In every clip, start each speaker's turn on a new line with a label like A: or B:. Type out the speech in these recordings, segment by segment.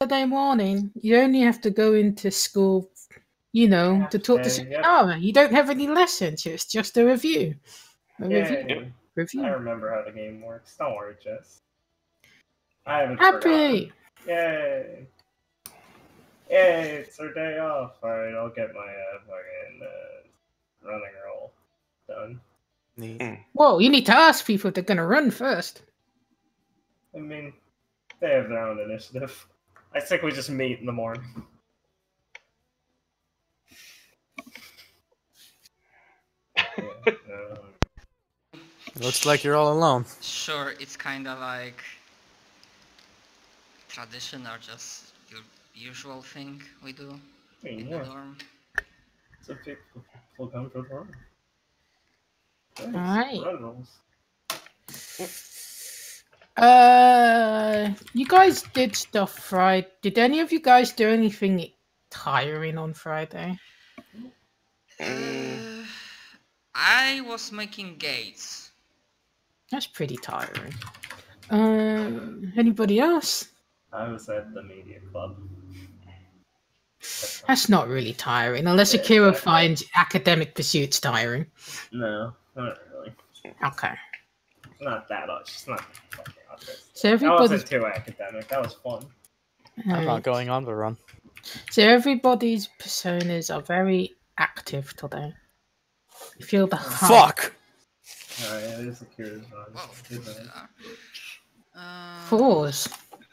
A: Saturday morning, you only have to go into school, to talk to Sakara. You don't have any lessons. It's just a review.
B: Yay.
A: Review.
B: I remember how the game works. Don't worry, Jess. I haven't
A: Happy.
B: forgotten. Yay! Yay! It's our day off. Alright, I'll get my fucking running roll done.
A: Whoa, you need to ask people if they're gonna run first.
B: I mean, they have their own initiative. I think we just meet in the morning.
C: Looks like you're all alone.
D: Sure, it's kind of like tradition or just your usual thing we do in the dorm.
B: So people come for the dorm.
A: Alright.
B: Run rolls.
A: You guys did stuff Friday. Did any of you guys do anything tiring on Friday?
D: I was making gates.
A: That's pretty tiring. Anybody else?
B: I was at the media club.
A: That's not really tiring, unless Akira finds academic pursuits tiring.
B: No, not really.
A: Okay.
B: Not that much. It's not fucking autistic.
A: So
B: that wasn't too academic. That was fun.
C: I'm not going on the run.
A: So everybody's personas are very active today. You feel the
C: fuck.
B: Oh yeah, it is Akira's run.
A: 4s.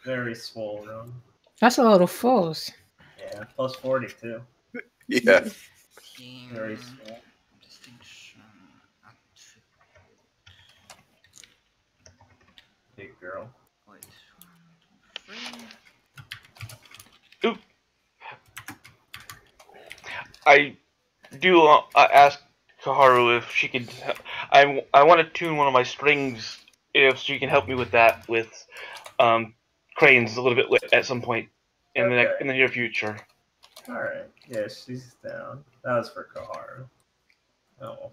B: Very swole run.
A: That's a lot of 4s.
B: Yeah, plus 42.
E: Yeah.
B: Very small. Big girl.
E: Oop. I do ask Kaharu if she could. I want to tune one of my strings. If she can help me with that, with cranes a little bit at some point in the near future.
B: All right. Yeah, she's down. That was for Kaharu. Oh.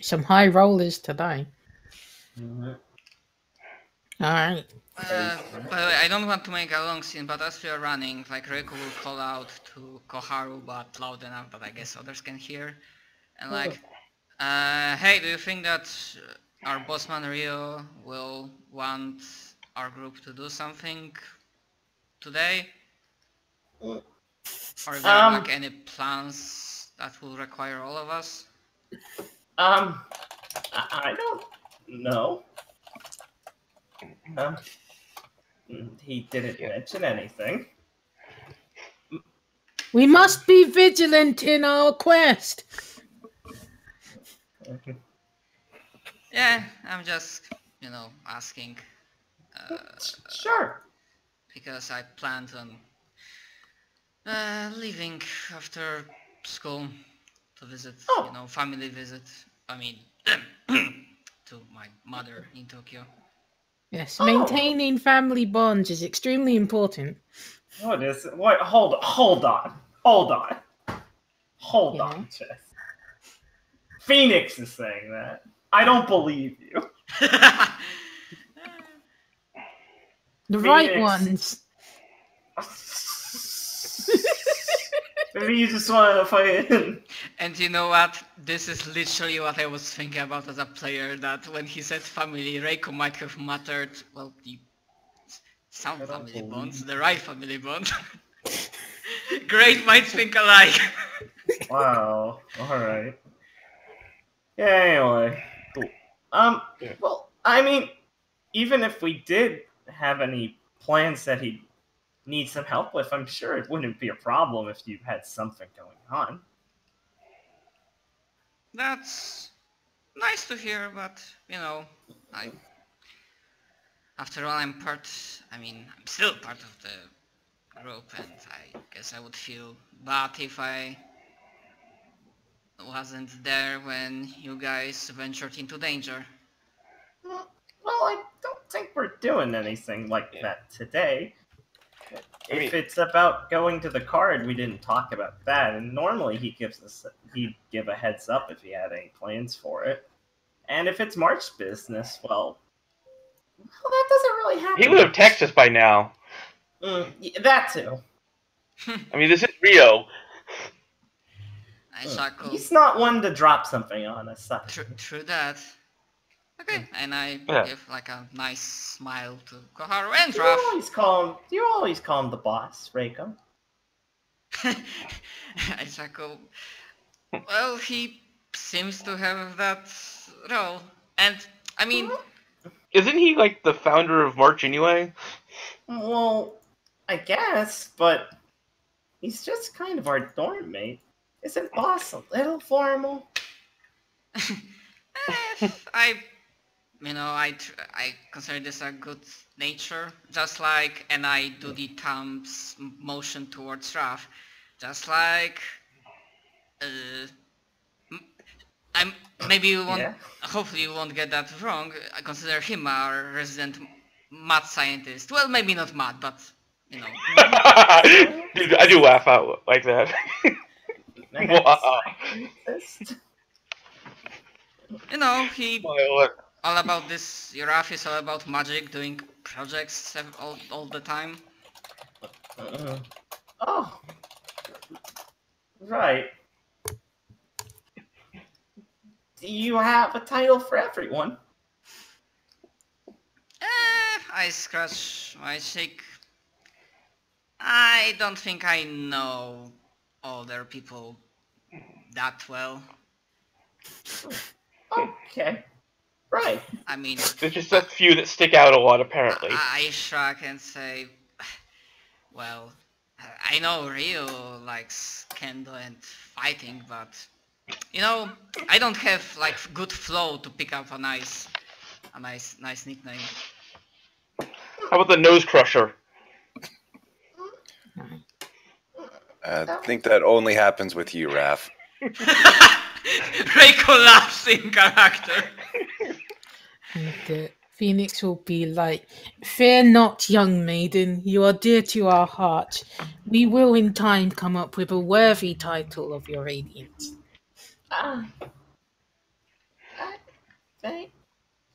A: Some high rollers today.
B: Mm-hmm.
A: Alright.
D: By the way, I don't want to make a long scene, but as we are running, like Reiko will call out to Koharu, but loud enough that I guess others can hear. And like, hey, do you think that our bossman Rio will want our group to do something today? Or is there like any plans that will require all of us?
B: I don't know. He didn't mention anything.
A: We must be vigilant in our quest.
D: Yeah, I'm just, asking.
B: Sure.
D: Because I planned on leaving after school to visit, family visit. I mean, to my mother in Tokyo.
A: Yes, maintaining family bonds is extremely important.
B: What is it? Wait, hold on, Jess. Phoenix is saying that. I don't believe you.
A: The right ones.
B: Maybe you just want to fight.
D: And you know what? This is literally what I was thinking about as a player, that when he said family, Reiko might have mattered, well, some family bonds, the right family bond. Great minds think alike.
B: Wow, alright. Yeah, anyway. Cool. Well, I mean, even if we did have any plans that he needs some help with, I'm sure it wouldn't be a problem if you had something going on.
D: That's nice to hear, but, after all, I'm still part of the group, and I guess I would feel bad if I wasn't there when you guys ventured into danger.
B: Well, I don't think we're doing anything like that today. If it's about going to the card, we didn't talk about that, and normally he'd give a heads up if he had any plans for it. And if it's March's business, well, that doesn't really happen.
E: He would have texted us by now.
B: That too.
E: I mean, this is Rio.
B: He's not one to drop something on us.
D: True that. Okay, and I give like a nice smile to Koharu and Raph.
B: You always call him the boss, Reiko.
D: Isako, well, he seems to have that role, and I mean,
E: isn't he like the founder of March anyway?
B: Well, I guess, but he's just kind of our dorm mate. Isn't boss a little formal?
D: I consider this a good nature, just like, and I do the thumbs motion towards Raph, just like, maybe you won't, hopefully you won't get that wrong. I consider him our resident math scientist. Well, maybe not math, but, you know.
E: Dude, I do laugh out like that. Wow.
D: You know, he all about this. Raph is all about magic, doing projects all the time.
B: Oh, right. Do you have a title for everyone?
D: I scratch my cheek. I don't think I know older people that well.
B: Okay. Right.
D: I mean,
E: there's just a few that stick out a lot, apparently.
D: I shrug and say, well, I know Rio likes kendo and fighting, but, you know, I don't have, like, good flow to pick up a nice nickname.
E: How about the Nose Crusher?
F: I think that only happens with you, Raph.
D: Reiko laughs in character.
A: And Phoenix will be like, "Fear not, young maiden. You are dear to our hearts. We will in time come up with a worthy title of your radiance."
B: Thank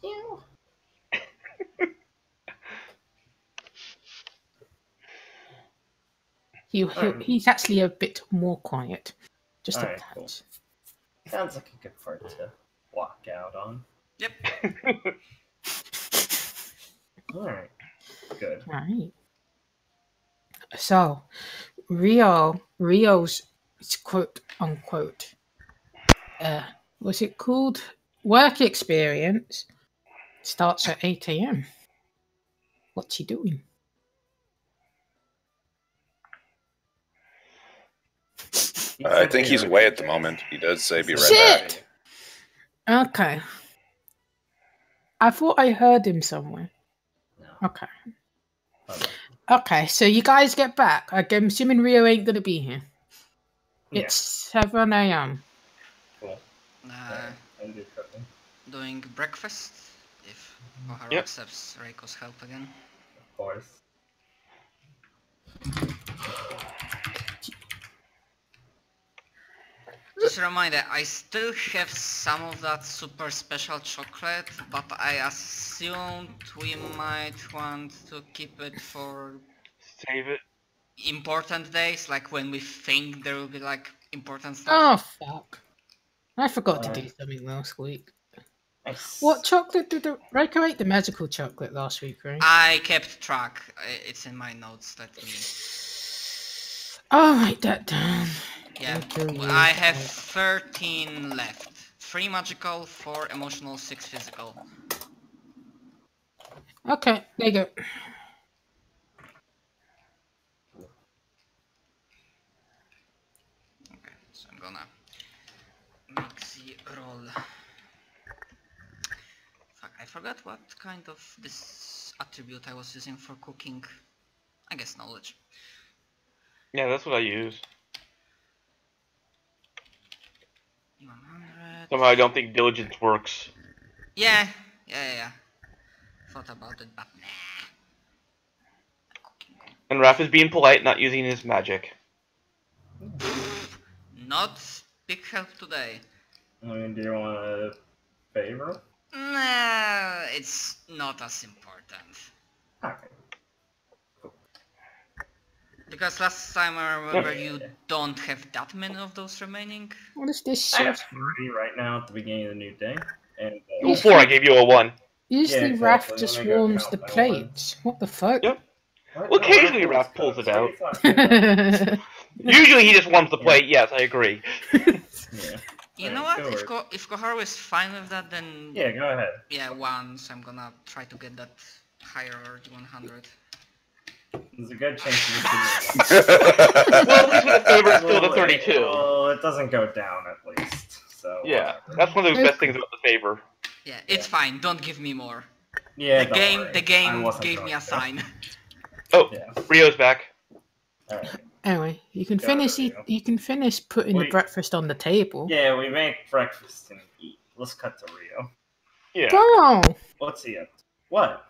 B: you.
A: He's actually a bit more quiet. Just a
B: Alright,
A: touch.
B: cool. Sounds like a good part to walk out on.
D: Yep.
B: Alright. Good.
A: Alright. So, Rio's quote unquote, what's it called? Work experience starts at 8 a.m. What's he doing?
F: I think he's away at the moment. He does say be right back.
A: Okay. I thought I heard him somewhere.
B: No.
A: Okay. Okay, so you guys get back. I'm assuming Rio ain't gonna be here.
B: Yeah.
A: It's 7 a.m.
B: Cool.
D: Doing breakfast, if Koharu accepts Reiko's help again.
B: Of course.
D: Just a reminder, I still have some of that super special chocolate, but I assumed we might want to keep it for...
E: Save it.
D: Important days, like when we think there will be like important
A: Oh,
D: stuff.
A: fuck. I forgot to do something last week.
B: Nice.
A: What chocolate did Reiko ate? The magical chocolate last week, right?
D: I kept track. It's in my notes. Let me...
A: I'll write that down.
D: Yeah, I have 13 left. 3 magical, 4 emotional, 6 physical.
A: Okay, there you go.
D: Okay, so I'm gonna make the roll. Fuck, I forgot what kind of this attribute I was using for cooking. I guess knowledge.
E: Yeah, that's what I use.
D: 100.
E: Somehow I don't think diligence works.
D: Yeah. Thought about it, but nah.
E: And Raph is being polite, not using his magic.
D: Not big help today.
B: I mean, do you want a favor?
D: Nah, it's not as important.
B: Alright.
D: Because last time I remember you don't have that many of those remaining.
A: What is this
B: I have
A: shit?
B: 3 right now at the beginning of the new day. And
E: Before I gave you a 1.
A: Usually
B: Yeah,
A: Raph
B: exactly.
A: just
B: Let me go
A: warms
B: count
A: the
B: my
A: plates. What the fuck?
E: Yep.
B: what?
E: Well,
B: No,
E: occasionally
B: Raph
E: Raph pulls
B: cooks.
E: it
B: What are
E: out.
B: you talking about?
E: Usually he just warms the plate. Yes, I agree.
B: Yeah.
D: You know
B: Alright,
D: what?
B: go
D: If Koharu is fine with that, then
B: Yeah, go ahead.
D: yeah, once I'm gonna try to get that higher 100.
B: There's a good chance of this video.
E: Well, at least with the favor, it's still the 32.
B: Well, it doesn't go down at least. So
E: Yeah,
B: whatever.
E: that's one of those best things about the favor.
D: Yeah, it's fine. Don't give me more.
B: Yeah,
D: the
B: don't
D: game,
B: worry.
D: the
B: I
D: game
B: wasn't
D: gave
B: going
D: me a
B: to.
D: sign.
E: Oh,
B: Yeah.
E: Rio's back.
B: Alright.
A: Anyway, you can
B: Go
A: finish.
B: ahead,
A: You can finish putting the
B: Wait.
A: breakfast on the table.
B: Yeah, we make breakfast and eat. Let's cut to Rio.
E: Yeah.
A: Go on.
B: What's he up to? What?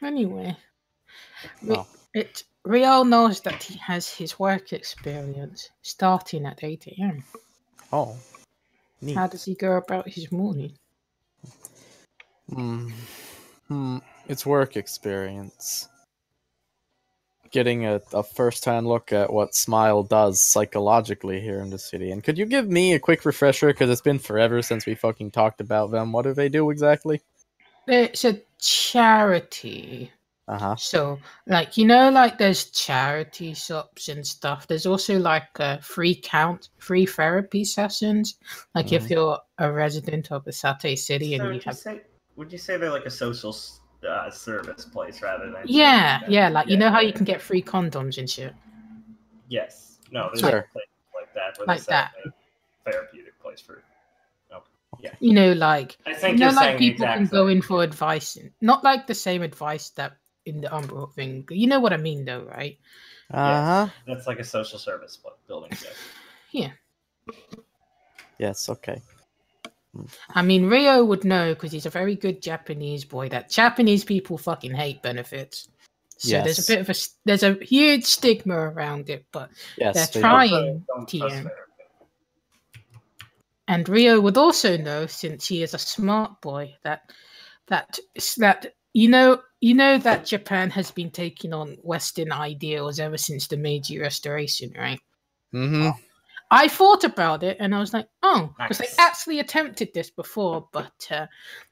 A: Anyway,
C: Oh.
A: Rio knows that he has his work experience starting at 8 a.m.
C: Oh. Neat.
A: How does he go about his morning?
C: It's work experience. Getting a first-hand look at what Smile does psychologically here in the city. And could you give me a quick refresher? Because it's been forever since we fucking talked about them. What do they do exactly?
A: It's a charity.
C: Uh-huh.
A: So, like, you know, like there's charity shops and stuff. There's also like free therapy sessions. Like if you're a resident of the Sate City and
B: So
A: you have,
B: would you say they're like a social service place rather than?
A: yeah, like you know how you can get free condoms and shit,
B: Yes. No, there's
C: Sure.
B: places like that where
A: like
B: they set
A: that.
B: up a therapeutic place for. Yeah.
A: You know, like
B: I think
A: you know,
B: you're
A: like
B: saying the
A: people can
B: exact
A: go
B: same.
A: in for advice, not like the same advice that in the Umbral thing. You know what I mean, though, right?
C: Uh-huh.
B: That's like a social service building. Yes.
A: Yeah.
C: Yes, okay.
A: I mean, Rio would know because he's a very good Japanese boy. That Japanese people fucking hate benefits. So
C: Yes.
A: there's a huge stigma around it, but
C: Yes,
A: they're
C: they do.
A: trying
B: Don't
A: to.
B: trust therapy.
A: And Rio would also know, since he is a smart boy, that you know that Japan has been taking on Western ideals ever since the Meiji Restoration, right?
C: Mm-hmm.
A: I thought about it and I was like, oh, because
B: Nice.
A: they actually attempted this before, but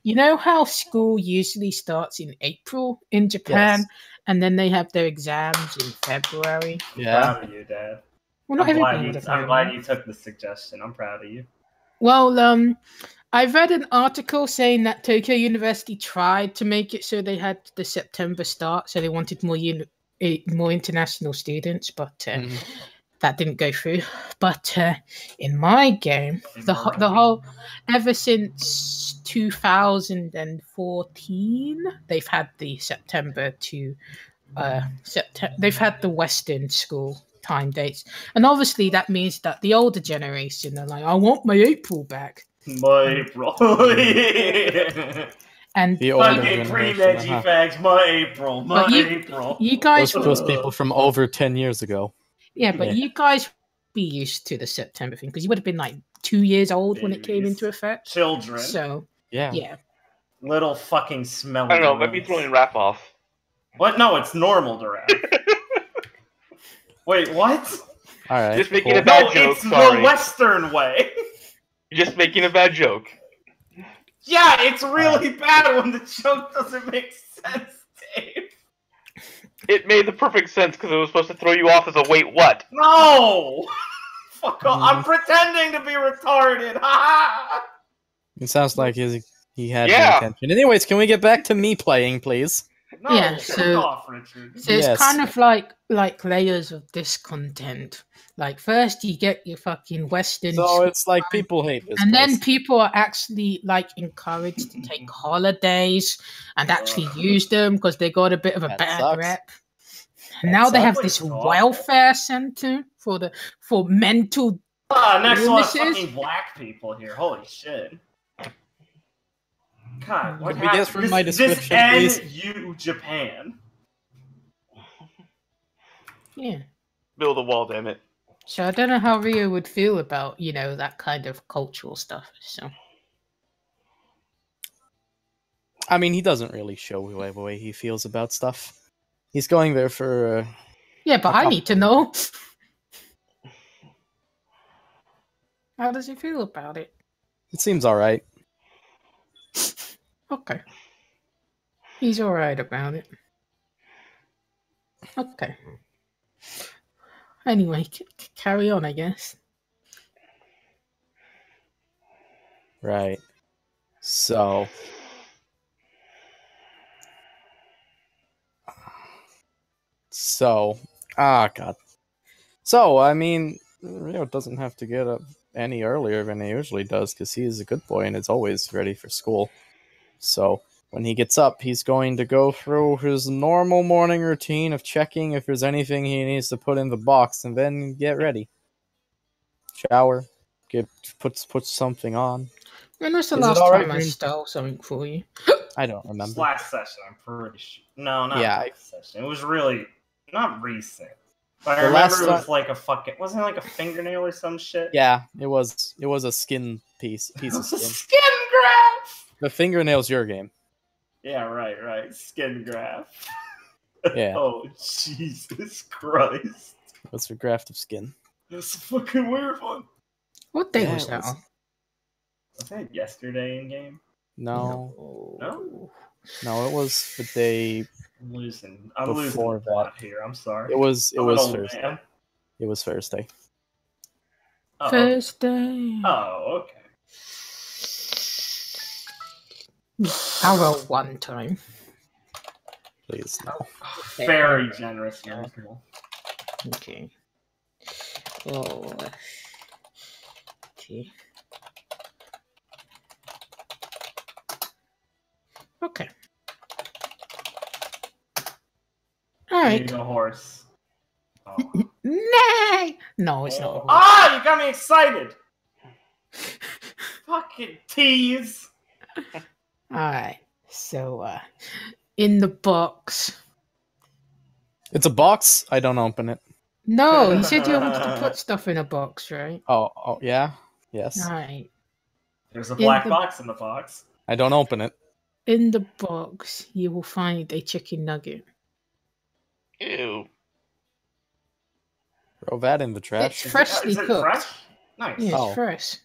A: you know how school usually starts in April in Japan,
C: Yes.
A: and then they have their exams in February.
C: Yeah.
B: Proud of you, Dad.
A: Well, not
B: I'm
A: everybody would have known
B: glad
A: that.
B: you took the suggestion. I'm proud of you.
A: Well, I read an article saying that Tokyo University tried to make it so they had the September start, so they wanted more international students, but that didn't go through. But in my game, the whole ever since 2014, they've had the September to September. They've had the Western school time dates, and obviously that means that the older generation are like, "I want my April back."
B: My April.
A: And
C: The older
B: Fucking
C: generation,
B: pre-Meiji
C: uh-huh.
B: fags. My April. My
A: But
B: April.
A: you guys,
C: Those people from over 10 years ago.
A: yeah, but
C: Yeah.
A: you guys be used to the September thing because you would have been like 2 years old when it came
B: Babies.
A: into effect.
B: Children.
A: So
C: Yeah.
B: Little fucking smelly.
E: I don't know, maybe
B: ones.
E: throwing Rap off.
B: What? No, it's normal to rap. Wait, what?
C: Alright.
E: Just making
C: cool.
E: a bad
B: No,
E: joke,
B: it's
E: sorry.
B: the Western way.
E: You're just making a bad joke.
B: Yeah, it's really bad when the joke doesn't make sense, Dave.
E: It made the perfect sense because it was supposed to throw you off as a wait what?
B: No! Fuck off. I'm pretending to be retarded. Ha!
C: It sounds like he had
E: Yeah.
C: the intention. Anyways, can we get back to me playing, please?
B: No,
A: Yeah,
B: fuck
A: so-
B: off, Richard.
A: So it's
C: Yes.
A: kind of like layers of discontent. Like first you get your fucking Western,
C: So it's like people hate this
A: and
C: place.
A: then people are actually like encouraged to take holidays and actually use them because they got a bit of a
C: That
A: bad
C: sucks.
A: rep.
C: That
A: Now they have
B: sucks.
A: this
B: It's awful.
A: welfare center for mental.
B: Next one,
A: Illnesses?
B: fucking black people here. Holy shit. God, what
C: Could we guess
B: happened?
C: from my
B: This
C: description, please?
B: NU Japan.
A: Yeah.
E: Build a wall, damn it.
A: So I don't know how Rio would feel about that kind of cultural stuff. So
C: I mean, he doesn't really show the way he feels about stuff. He's going there for...
A: Yeah, but I need to know. How does he feel about it?
C: It seems alright.
A: Okay. He's alright about it. Okay. Anyway, carry on, I guess.
C: Right. So... God. So, I mean, Rio doesn't have to get up any earlier than he usually does, because he's a good boy and is always ready for school. So, when he gets up, he's going to go through his normal morning routine of checking if there's anything he needs to put in the box, and then get ready. Shower, put something on.
A: When was the
C: Is it
A: last
C: all right
A: time I
C: for him?
A: stole something for you?
C: I don't remember.
B: Last session, I'm pretty sure. No, not
C: Yeah,
B: last session. It was really not recent. But I
C: The
B: remember
C: last
B: it was
C: time-
B: like a fucking. Wasn't it like a fingernail or some shit?
C: Yeah, it was a skin piece of skin.
B: Skin graft!
C: The fingernail's your game.
B: Yeah, right. Skin graft.
C: Yeah.
B: Oh, Jesus Christ.
C: What's the graft of skin?
B: That's a fucking weird one.
A: What day
C: Yeah,
A: was
C: it
A: that
C: was.
A: on?
B: Was that yesterday in game?
C: No,
B: No?
C: it was the day.
B: I'm losing
C: Before
B: the plot here. I'm sorry.
C: It was
B: I'm an old
C: Thursday.
B: man.
C: It was Thursday.
B: Oh,
A: Thursday.
B: Oh, okay.
A: I'll roll one time.
C: Please no.
B: Very generous, Michael.
A: Okay. Oh. Okay. Okay. All right.
B: Need a horse. Oh.
A: Nay! No, it's not. a horse.
B: Ah, you got me excited. Fucking tease.
A: Alright. So, in the box.
C: It's a box. I don't open it.
A: No, you said you wanted to put stuff in a box, right?
C: Oh, yeah. Yes.
A: Alright.
B: There's a black
A: the-
B: box in the box.
C: I don't open it.
A: In the box, you will find a chicken nugget.
E: Ew.
C: Throw that in the trash.
A: It's freshly
B: Is it
A: cooked.
B: fresh? Nice.
A: Yeah, it's
C: Oh.
A: fresh.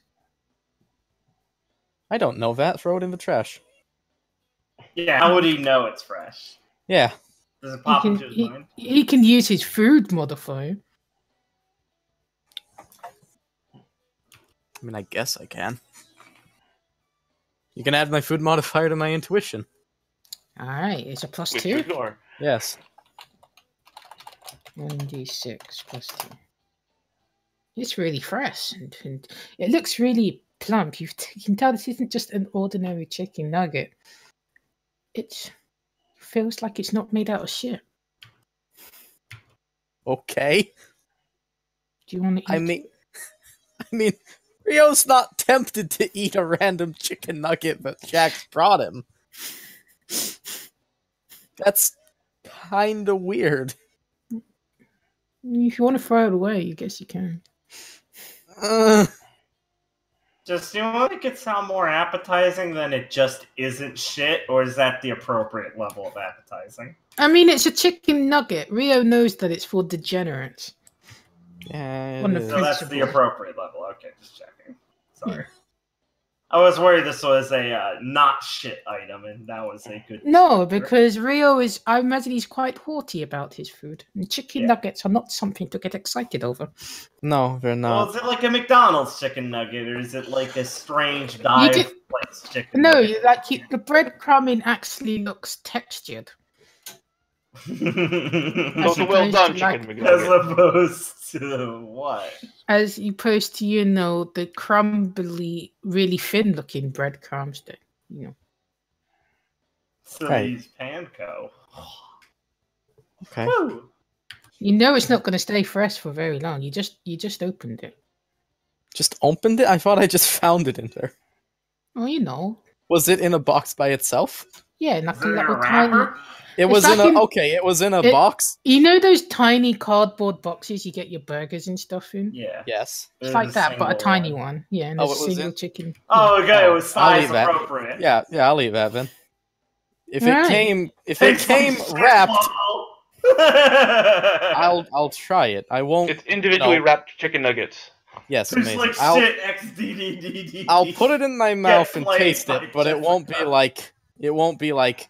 C: I don't know that. Throw it in the trash.
B: Yeah, how would he know it's fresh?
C: Yeah.
B: Does it pop into his
A: He
B: mind?
A: he can use his food modifier.
C: I mean, I guess I can. You can add my food modifier to my intuition.
A: Alright, it's a plus
E: With
A: 2.
E: your
C: Yes.
A: 1d6 plus 2. It's really fresh and it looks really plump. You can tell this isn't just an ordinary chicken nugget. It feels like it's not made out of shit.
C: Okay.
A: Do you want to eat
C: I mean, Rio's not tempted to eat a random chicken nugget that Jax brought him. That's kinda weird.
A: If you want to throw it away, I guess you can.
B: Just, do you want to make it sound more appetizing than it just isn't shit, or is that the appropriate level of appetizing?
A: I mean, it's a chicken nugget. Rio knows that it's for degenerates.
C: Yeah,
A: On
C: it
A: the
C: is.
B: So that's the
A: Principle.
B: appropriate level. Okay, just checking. Sorry. I was worried this was a not shit item, and that was a good.
A: No, because Rio is, I imagine he's quite haughty about his food. And chicken
B: Yeah.
A: nuggets are not something to get excited over.
C: No, they're
B: Well,
C: not.
B: is it like a McDonald's chicken nugget, or is it like a strange dive
A: can-
B: place chicken
A: No,
B: nugget?
A: the breadcrumbing actually looks textured.
E: So it's a well done chicken
B: As
E: McNugget.
B: opposed to what?
A: As opposed to, the crumbly, really thin looking breadcrumbs that,
B: So
C: Right.
B: they use panko.
C: Okay.
B: Woo!
A: it's not going to stay fresh for very long. You just opened it.
C: Just opened it? I thought I just found it in there.
A: Oh,
C: Was it in a box by itself?
A: yeah, like
B: Is
A: a
B: it in a
A: little tiny.
B: wrapper?
C: It
A: It's
C: was
A: like
C: in a it was in a box?
A: You know those tiny cardboard boxes you get your burgers and stuff in?
B: Yeah.
C: Yes.
A: It's
B: It
A: like
B: was
A: that, but a
B: single
A: tiny one. Yeah, and
C: Oh,
A: there's
C: it
A: a
C: was
A: single
C: in-
A: chicken.
B: Oh, okay, it was
C: I'll
B: size
C: leave that.
B: appropriate.
C: Yeah, I'll leave that then. If
A: Right.
C: it came wrapped,
B: I'll
C: I'll try it. I won't.
E: It's individually wrapped chicken nuggets.
C: Yes,
B: There's
C: amazing.
B: like shit XDDDD.
C: I'll put it in my mouth and
B: played
C: taste
B: by
C: it, but it won't be
B: Jessica.
C: like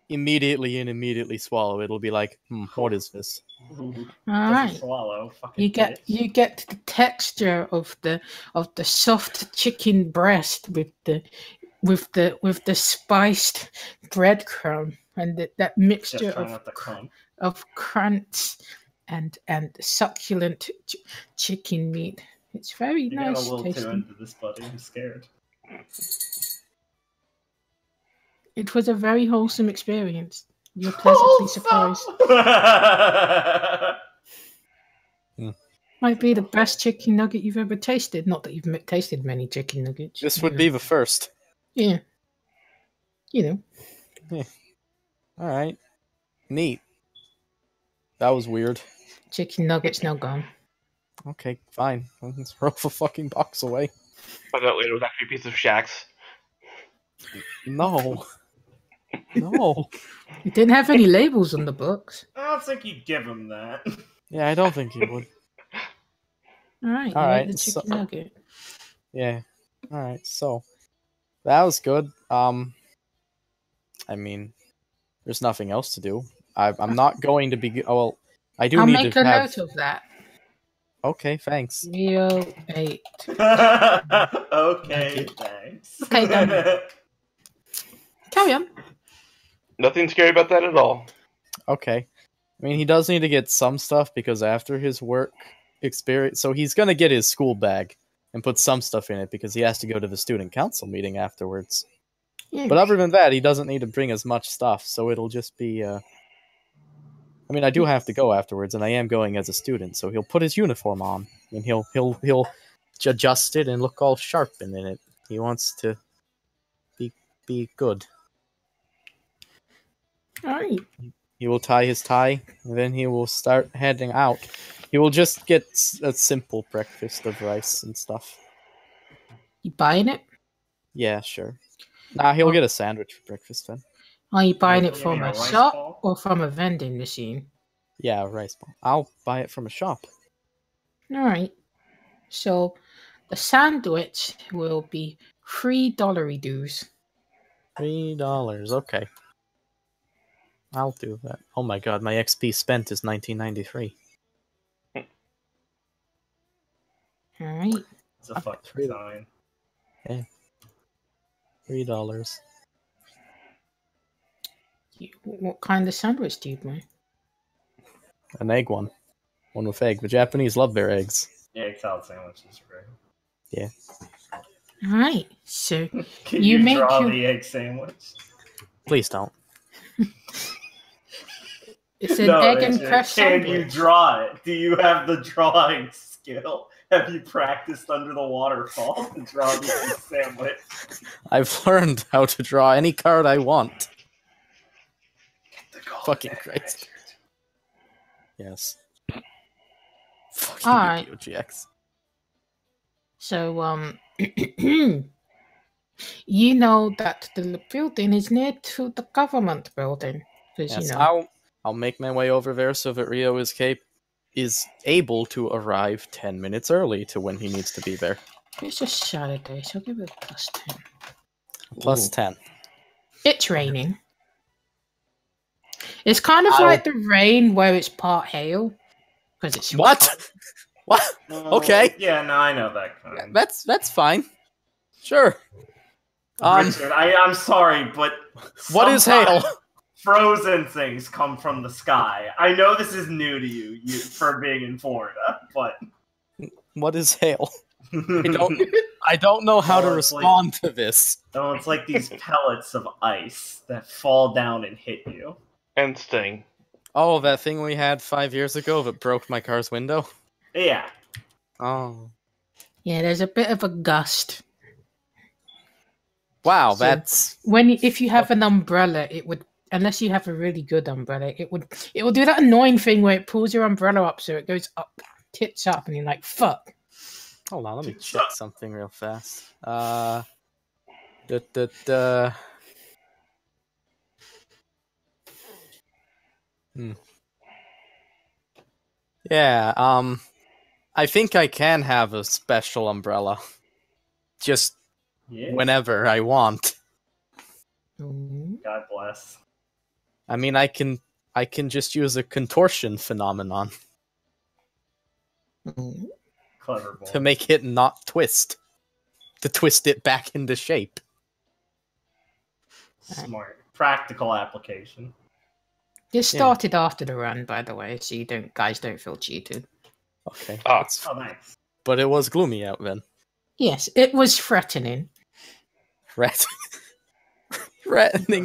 C: immediately swallow. It'll be like, what is this?
B: Ooh,
A: All
B: doesn't
A: right.
B: swallow. Fucking
A: You get the texture of the soft chicken breast with the spiced breadcrumb and that mixture
B: Just trying not to come.
A: of crunch and succulent chicken meat. It's very
B: You're
A: nice
B: getting a little too
A: tasting.
B: into this, buddy. I'm scared.
A: It was a very wholesome experience. You're pleasantly surprised. Might be the best chicken nugget you've ever tasted. Not that you've tasted many chicken nuggets.
C: This would be the first.
A: Yeah. You know.
C: Yeah. All right. Neat. That was weird.
A: Chicken nuggets now gone.
C: Okay, fine. Let's throw the fucking box away.
E: Found out later it was actually a piece of Shaq's.
C: No. No.
A: It didn't have any labels on the books.
B: I don't think you'd give him that.
C: Yeah, I don't think you would.
A: All right.
C: All
A: You
C: right,
A: ate the chicken nugget.
C: Yeah. All right. So that was good. I mean, there's nothing else to do. I'm not going to be. Oh, well, I do
A: I'll
C: need
A: make
C: to
A: a
C: have.
A: note of that.
C: Okay, thanks.
A: Rio 8.
B: Okay, thanks.
A: Okay, done. Carry on.
E: Nothing scary about that at all.
C: Okay. I mean, he does need to get some stuff because after his work experience, so he's gonna get his school bag and put some stuff in it because he has to go to the student council meeting afterwards.
A: Yeah.
C: But other than that, he doesn't need to bring as much stuff, so it'll just be. I mean, I do have to go afterwards, and I am going as a student, so he'll put his uniform on and he'll adjust it and look all sharp in it. He wants to be good.
A: All right.
C: He will tie his tie, and then he will start heading out. He will just get a simple breakfast of rice and stuff.
A: You buying it?
C: Yeah, sure. Nah, he'll get a sandwich for breakfast then.
A: Are you buying
B: You
A: it from
B: mean a
A: a
B: rice
A: shop
B: ball?
A: or from a vending machine?
C: Yeah, a rice ball. I'll buy it from a shop.
A: All right. So the sandwich will be $3 dues.
C: $3. Okay. I'll do that. Oh my god, my XP spent is 1993.
A: All right.
B: It's a fucking sign.
C: Yeah. $3.
A: What kind of sandwich do you buy?
C: An egg one. One with egg. The Japanese love their eggs.
B: Yeah, egg salad sandwiches, right?
C: Yeah.
A: All right. So
B: Can
A: You
B: you,
A: make
B: draw
A: your-
B: the egg sandwich?
C: Please don't.
A: it's an
B: No,
A: egg and
B: Richard,
A: crust
B: Can
A: sandwich.
B: you draw it? Do you have the drawing skill? Have you practiced under the waterfall to draw the egg sandwich?
C: I've learned how to draw any card I want.
B: The golden
C: Fucking
B: egg,
C: Christ.
B: Richard.
C: Yes. Fucking
A: Alright.
C: UGX.
A: So you know that the building is near to the government building, because
C: Yes,
A: you know.
C: I'll make my way over there so that Rio is able to arrive 10 minutes early to when he needs to be there.
A: It's a Saturday, so give it a +10.
C: Plus
B: Ooh.
C: 10.
A: It's raining. It's kind of like the rain where it's part hail, because it's
C: What? What? Okay.
B: Yeah, no, I know that kind.
C: That's fine. Sure.
B: Richard, I'm sorry, but
C: What is hail?
B: sometimes frozen things come from the sky. I know this is new to you for being in Florida, but
C: What is hail? I don't know how to
B: Oh, it's
C: respond to this.
B: no, it's like these pellets of ice that fall down and hit you.
E: And sting.
C: Oh, that thing we had 5 years ago that broke my car's window?
B: Yeah.
C: Oh.
A: Yeah, there's a bit of a gust.
C: Wow,
A: So-
C: that's...
A: If you have an umbrella, it would, unless you have a really good umbrella, it will do that annoying thing where it pulls your umbrella up so it goes up, tits up, and you're like, fuck.
C: Hold on, let me check something real fast. Yeah, I think I can have a special umbrella. Just whenever I want.
B: God bless.
C: I mean, I can just use a contortion phenomenon
B: Clever boy.
C: to make it not twist. To twist it back into shape.
B: Smart. Practical application.
A: This started after the run, by the way, so guys don't feel cheated.
C: Okay.
E: Oh,
B: nice.
C: But it was gloomy out then.
A: Yes, it was threatening.
C: Threatening.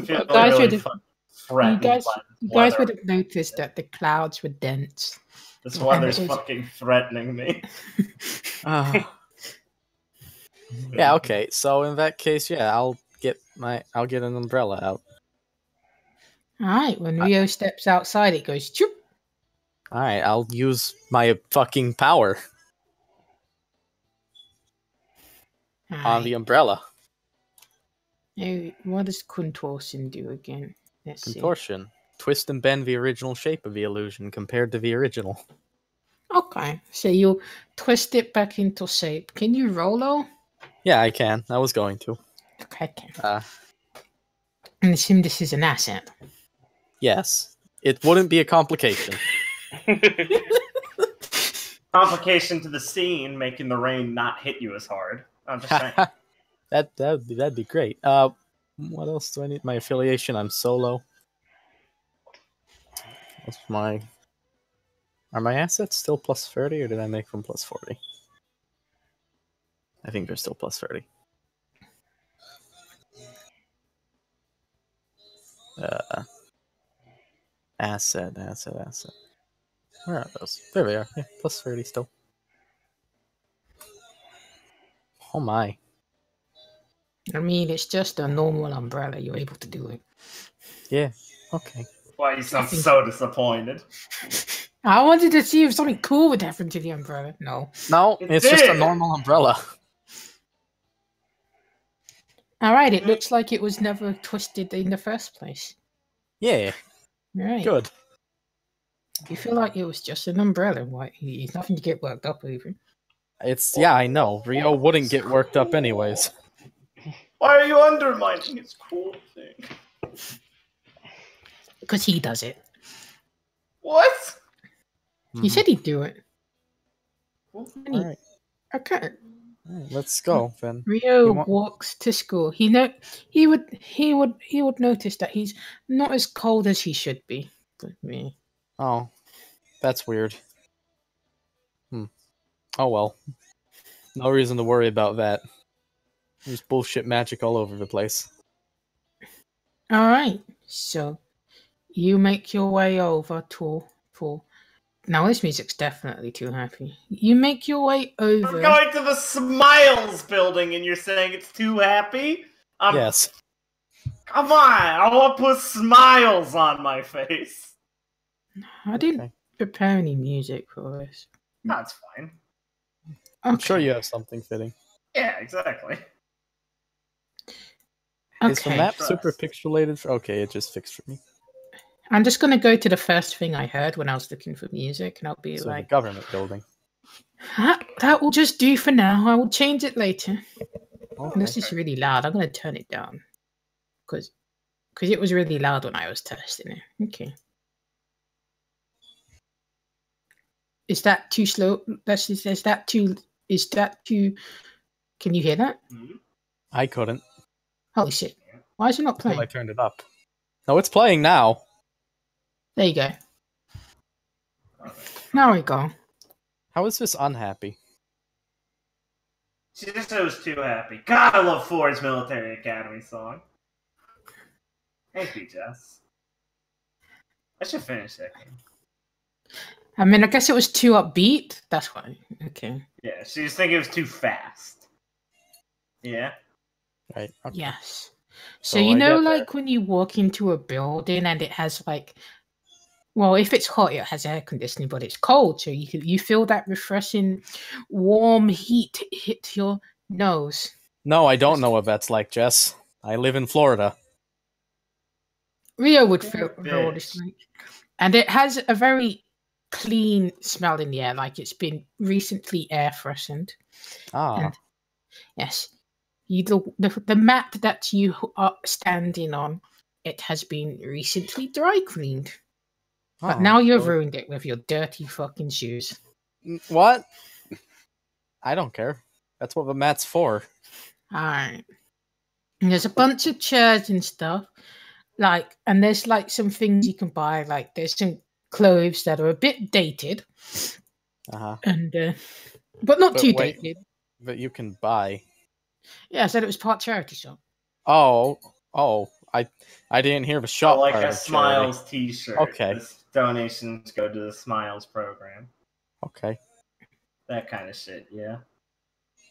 B: You
A: guys
B: guys
A: would have noticed that the clouds were dense.
B: This weather's fucking threatening me.
C: Yeah, okay. So in that case, yeah, I'll get an umbrella out.
A: Alright, when Rio steps outside, it goes choop.
C: Alright, I'll use my fucking power on the umbrella.
A: Hey, what does contortion do again? Let's
C: Contortion. Twist and bend the original shape of the illusion compared to the original.
A: Okay, so you twist it back into shape. Can you roll though?
C: Yeah, I can. I was going to.
A: Okay, and assume this is an asset.
C: Yes. It wouldn't be a complication.
B: Complication to the scene, making the rain not hit you as hard. I'm just saying.
C: That'd be great. What else do I need? My affiliation, I'm solo. Are my assets still plus 30, or did I make them plus 40? I think they're still plus 30. Asset. Where are those? There they are. Yeah, plus 30 still. Oh my.
A: I mean, it's just a normal umbrella. You're able to do it.
C: Yeah, okay.
B: Why you sound so disappointed?
A: I wanted to see if something cool would happen to the umbrella. No,
C: it's just a normal umbrella.
A: Alright, it looks like it was never twisted in the first place.
C: Yeah.
A: Right.
C: Good.
A: You feel like it was just an umbrella. It's nothing to get worked up over.
C: Yeah, I know. Rio wouldn't get worked up anyways.
B: Why are you undermining his cool thing?
A: Because he does it.
B: What?
A: He said he'd do it.
C: Alright.
A: Okay.
C: Alright, let's go then.
A: Rio walks to school. He would notice that he's not as cold as he should be. But me.
C: Oh, that's weird. Oh well. No reason to worry about that. There's bullshit magic all over the place.
A: Alright, so you make your way over to now this music's definitely too happy. You make your way over.
B: We're going to the Smiles building and you're saying it's too happy?
C: Yes.
B: Come on, I want to put smiles on my face.
A: I didn't prepare any music for this.
B: That's fine.
C: I'm sure you have something fitting.
B: Yeah, exactly.
C: Is the map super pixelated? Okay, it just fixed for me.
A: I'm just going to go to the first thing I heard when I was looking for music, and I'll be
C: so
A: like...
C: the government building.
A: That will just do for now. I will change it later.
C: Okay.
A: This is really loud. I'm going to turn it down. Because it was really loud when I was testing it. Okay. Is that too slow? Is that too... Can you hear that?
C: I couldn't.
A: Holy shit. Why is it not playing?
C: I turned it up. No, it's playing now.
A: There you go. Now we go.
C: How is this unhappy?
B: She just was too happy. God, I love Ford's Military Academy song. Thank you, Jess. I should finish that game.
A: I mean, I guess it was too upbeat. That's why. Okay.
B: Yeah, she was thinking it was too fast. Yeah?
C: Right. Okay.
A: Yes. So you know, like when you walk into a building and it has like, well, if it's hot, it has air conditioning, but it's cold, so you feel that refreshing, warm heat hit your nose.
C: No, I don't know what that's like, Jess. I live in Florida.
A: Rio would feel this like. And it has a very clean smell in the air, like it's been recently air freshened.
C: Ah.
A: And yes, the mat that you are standing on, it has been recently dry cleaned. But now you've ruined it with your dirty fucking shoes.
C: What? I don't care. That's what the mat's for.
A: Alright. And there's a bunch of chairs and stuff. And there's some things you can buy. Like there's some clothes that are a bit dated. And but not too dated.
C: But you can buy.
A: Yeah, I said it was part charity shop.
C: Oh, I didn't hear the shop.
B: Like a Smiles T-shirt.
C: Okay.
B: The donations go to the Smiles program.
C: Okay.
B: That kind of shit, yeah.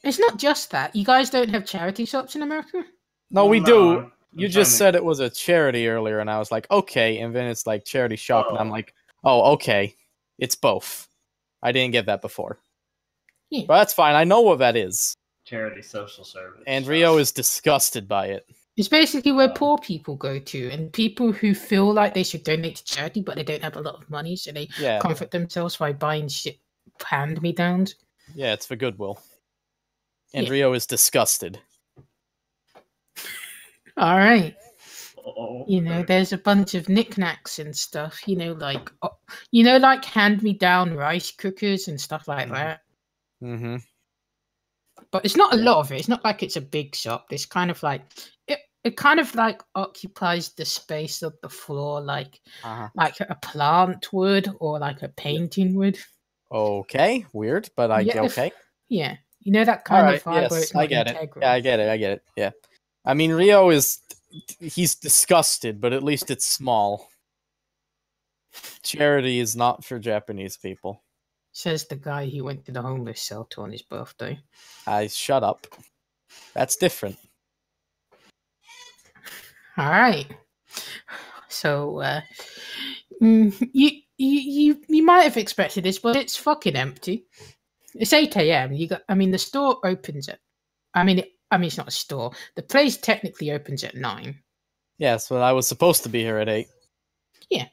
A: It's not just that. You guys don't have charity shops in America?
C: No, we do. You just said it was a charity earlier, and I was like, okay. And then it's like charity shop, and I'm like, oh, okay. It's both. I didn't get that before. Yeah. But that's fine. I know what that is.
B: Charity social service.
C: And Rio is disgusted by it.
A: It's basically where poor people go to, and people who feel like they should donate to charity, but they don't have a lot of money, so they comfort themselves by buying shit hand-me-downs.
C: Yeah, it's for Goodwill. And Rio is disgusted.
A: All right. There's a bunch of knickknacks and stuff. Like hand-me-down rice cookers and stuff like that.
C: Mm-hmm.
A: But it's not a lot of it. It's not like it's a big shop. It's kind of like it kind of like occupies the space of the floor, like a plant would or like a painting would.
C: Okay, weird, but okay.
A: Yeah, that kind of vibe.
C: Yes, I get it. Yeah, I get it. Yeah, I mean, Rio he's disgusted, but at least it's small. Charity is not for Japanese people.
A: Says the guy who went to the homeless shelter on his birthday.
C: Shut up. That's different.
A: All right. So, you might have expected this, but it's fucking empty. It's 8 a.m. The store opens at. It's not a store. The place technically opens at 9.
C: Yes, well, I was supposed to be here at 8.
A: Yeah.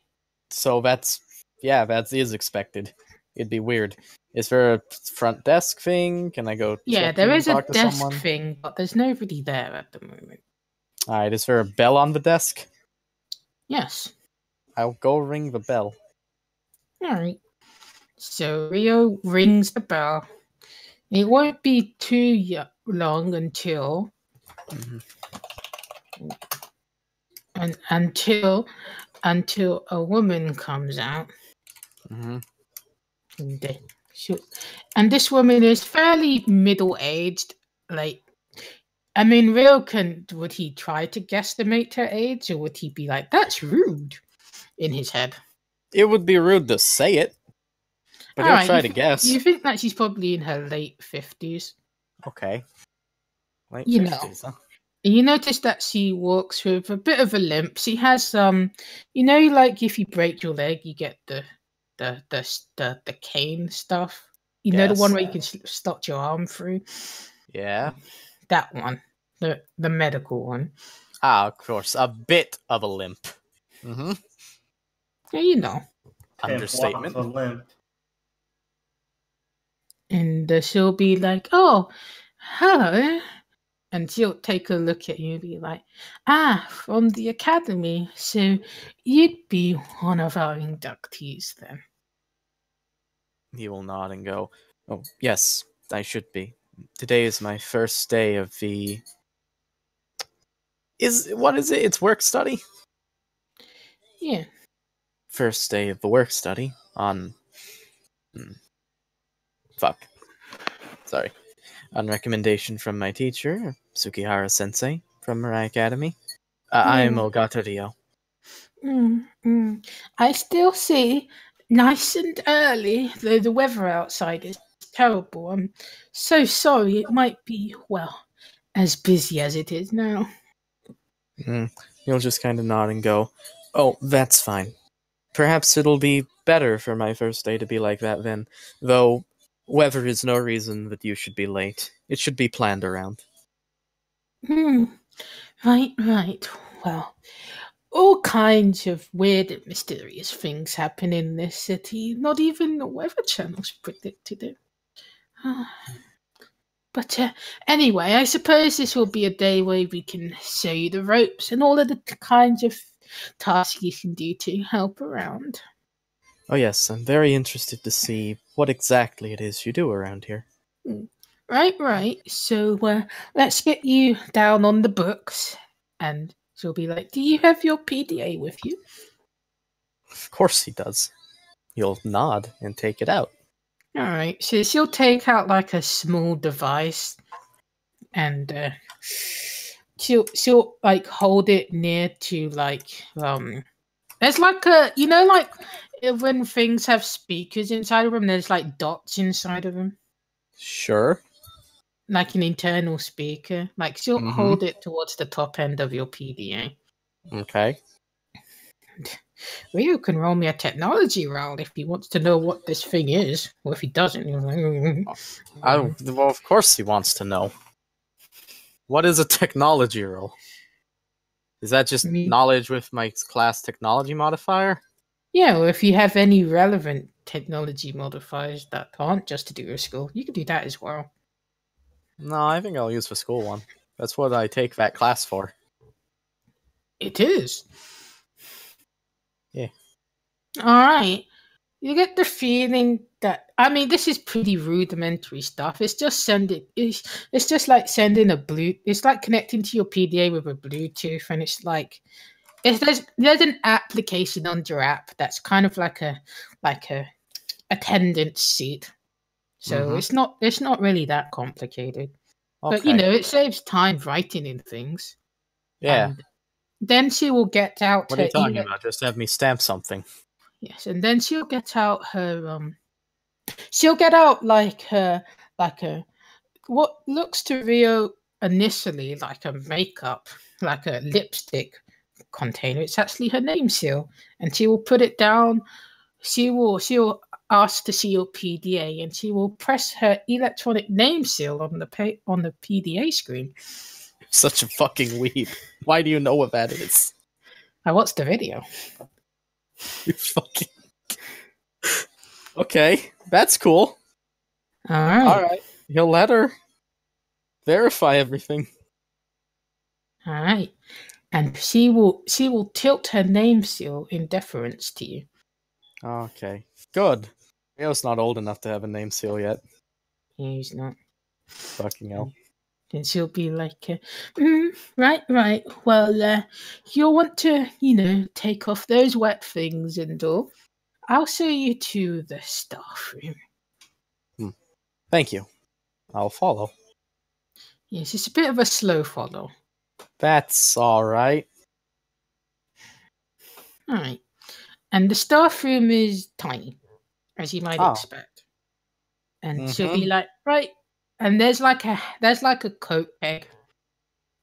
C: So that is expected. It'd be weird. Is there a front desk thing? Can I go?
A: Yeah, there is a desk thing, but there's nobody there at the moment.
C: All right, is there a bell on the desk?
A: Yes.
C: I'll go ring the bell.
A: All right. So Rio rings the bell. It won't be too long until until a woman comes out.
C: Mm-hmm.
A: And this woman is fairly middle-aged. Rio would he try to guesstimate her age, or would he be like, that's rude in his head?
C: It would be rude to say it, but he'll try to guess.
A: You think that she's probably in her late 50s?
C: Okay. Late 50s, huh?
A: You notice that she walks with a bit of a limp. She has like if you break your leg, you get the cane stuff. The one where you can slot your arm through.
C: Yeah.
A: That one. The medical one.
C: Ah, of course. A bit of a limp. Mm-hmm.
A: Yeah,
C: Understatement.
B: A limp.
A: And she'll be like, oh, hello. And she'll take a look at you and be like, from the academy. So you'd be one of our inductees then.
C: He will nod and go, oh, yes, I should be. Today is my first day of the... What is it? It's work study?
A: Yeah.
C: First day of the work study on... Sorry. On recommendation from my teacher, Tsukihara-sensei, from Mirai Academy. I am Ogata Ryo.
A: I still see nice and early, though the weather outside is terrible. I'm so sorry. It might be, as busy as it is now.
C: He'll just kind of nod and go, oh, that's fine. Perhaps it'll be better for my first day to be like that then, though weather is no reason that you should be late. It should be planned around.
A: Right. Well, all kinds of weird and mysterious things happen in this city. Not even the Weather Channel's predicted it. But anyway, I suppose this will be a day where we can show you the ropes and all of the kinds of tasks you can do to help around.
C: Oh yes, I'm very interested to see what exactly it is you do around here.
A: Right. So let's get you down on the books. And she'll be like, do you have your PDA with you?
C: Of course he does. He'll nod and take it out.
A: Alright, so she'll take out like a small device and she'll like hold it near to like there's like a like when things have speakers inside of them, there's like dots inside of them.
C: Sure.
A: Like an internal speaker. Like she'll hold it towards the top end of your PDA.
C: Okay.
A: Ryu can roll me a technology roll if he wants to know what this thing is. Or if he doesn't, he'll
C: well, of course he wants to know. What is a technology roll? Is that just knowledge with my class technology modifier?
A: Yeah, or if you have any relevant technology modifiers that aren't just to do with school, you can do that as well.
C: No, I think I'll use the school one. That's what I take that class for.
A: It is.
C: Yeah.
A: Alright. You get the feeling that this is pretty rudimentary stuff. It's just it's just like sending it's like connecting to your PDA with a Bluetooth, and it's like there's an application on your app that's kind of like a attendance sheet. So it's not really that complicated. Okay. But it saves time writing in things.
C: Yeah.
A: And then she will get out.
C: What are you talking about? Just have me stamp something.
A: Yes, and then she'll get out her she'll get out like a what looks to Rio initially like a makeup, like a lipstick container. It's actually her name seal, and she will put it down. She'll ask to see your PDA, and she will press her electronic name seal on the PDA screen.
C: Such a fucking weeb. Why do you know what that is?
A: I watched the video.
C: You fucking... Okay, that's cool. Alright. He'll let her verify everything.
A: Alright. And she will tilt her name seal in deference to you.
C: Okay. Good. Rio's not old enough to have a name seal yet.
A: Yeah, he's not.
C: Fucking hell.
A: And she'll be like, right. Well, you'll want to, take off those wet things and all. I'll show you to the staff room.
C: Thank you. I'll follow.
A: Yes, it's a bit of a slow follow.
C: That's alright.
A: Alright. And the staff room is tiny, as you might expect. And she'll be like, right. And there's like a coat peg.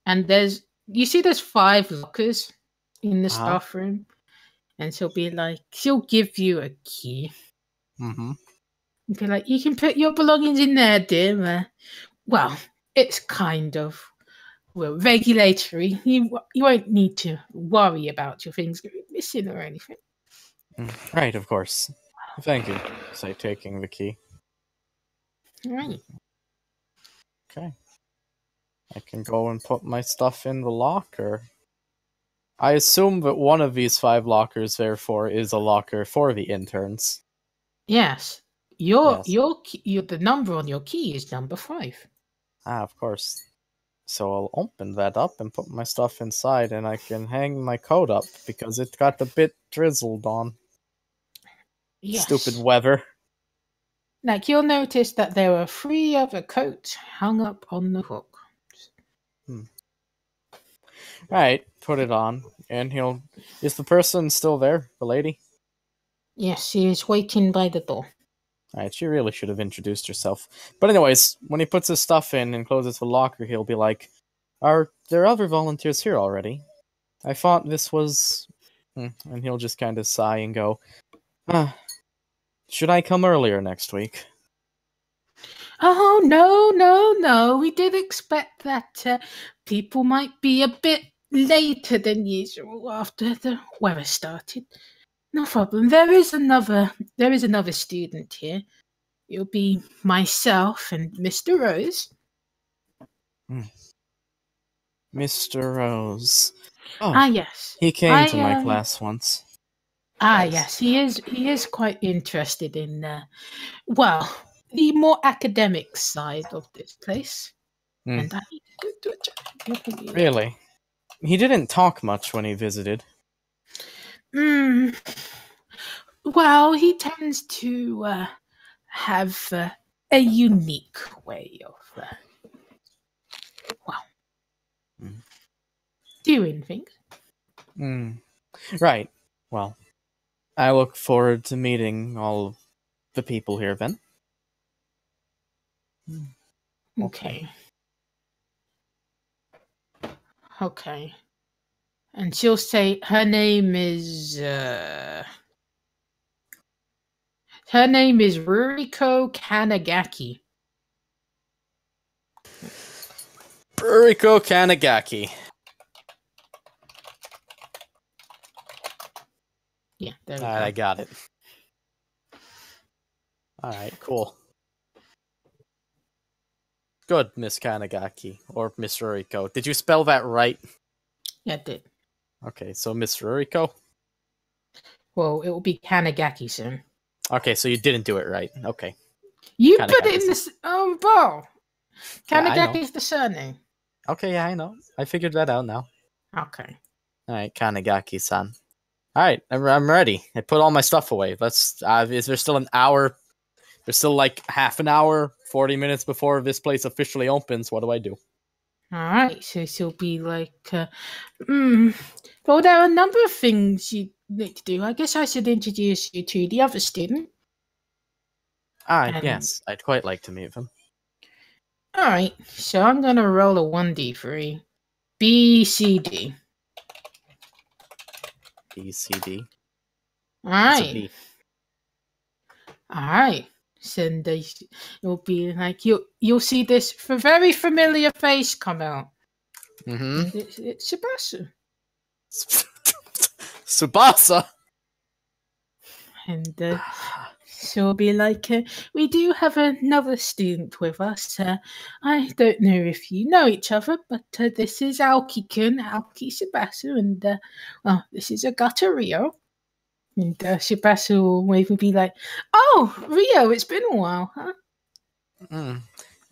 A: And there's 5 lockers in the staff room. And she'll give you a key. And be like, you can put your belongings in there, dear. Well, it's kind of regulatory. You won't need to worry about your things going missing or anything.
C: Right, of course. Thank you. Say, taking the key.
A: Right.
C: Okay. I can go and put my stuff in the locker. I assume that one of these 5 lockers, therefore, is a locker for the interns.
A: Yes. The number on your key is number 5.
C: Of course. So I'll open that up and put my stuff inside, and I can hang my coat up because it got a bit drizzled on. Yes. Stupid weather.
A: Like, you'll notice that there are 3 other coats hung up on the hook.
C: Right, put it on, and is the person still there, the lady?
A: Yes, she is waiting by the door.
C: Alright, she really should have introduced herself. But anyways, when he puts his stuff in and closes the locker, he'll be like, are there other volunteers here already? I thought this was... And he'll just kind of sigh and go, should I come earlier next week?
A: Oh, no. We did expect that people might be a bit later than usual after the weather started. No problem. There is another student here. It'll be myself and Mr. Rose.
C: Mr. Rose. Oh,
A: yes.
C: he came to my class once.
A: Yes. He is quite interested in the more academic side of this place. And I need to do a check.
C: Really? He didn't talk much when he visited.
A: Well, he tends to have a unique way of doing things.
C: Right. Well, I look forward to meeting all the people here then.
A: Okay. And she'll say her name is Ruriko Kanagaki.
C: Ruriko Kanagaki.
A: Yeah, there we go.
C: I got it. Alright, cool. Good, Miss Kanagaki. Or Miss Ruriko. Did you spell that right?
A: Yeah, I did.
C: Okay, so Miss Ruriko?
A: Well, it will be Kanagaki soon.
C: Okay, so you didn't do it right. Okay.
A: You put it in this ball. Kanagaki is the surname.
C: Okay, yeah, I know. I figured that out now.
A: Okay.
C: Alright, Kanagaki-san. Alright, I'm ready. I put all my stuff away. Let's. Is there still an hour? There's still like half an hour, 40 minutes before this place officially opens. What do I do?
A: Alright, so she'll be like, well, there are a number of things you need to do. I guess I should introduce you to the other student.
C: Yes, I'd quite like to meet him.
A: Alright, so I'm going to roll a 1d3. BCD.
C: BCD.
A: Alright. Alright. So it'll be like you'll see this very familiar face come out. And it's Tsubasa.
C: Tsubasa.
A: And so it'll be like, we do have another student with us. I don't know if you know each other, but this is Aoki-kun, Aoki Tsubasa, and this is Agata Rio. And Tsubasa will wave and be like, "Oh, Rio, it's been a while, huh?"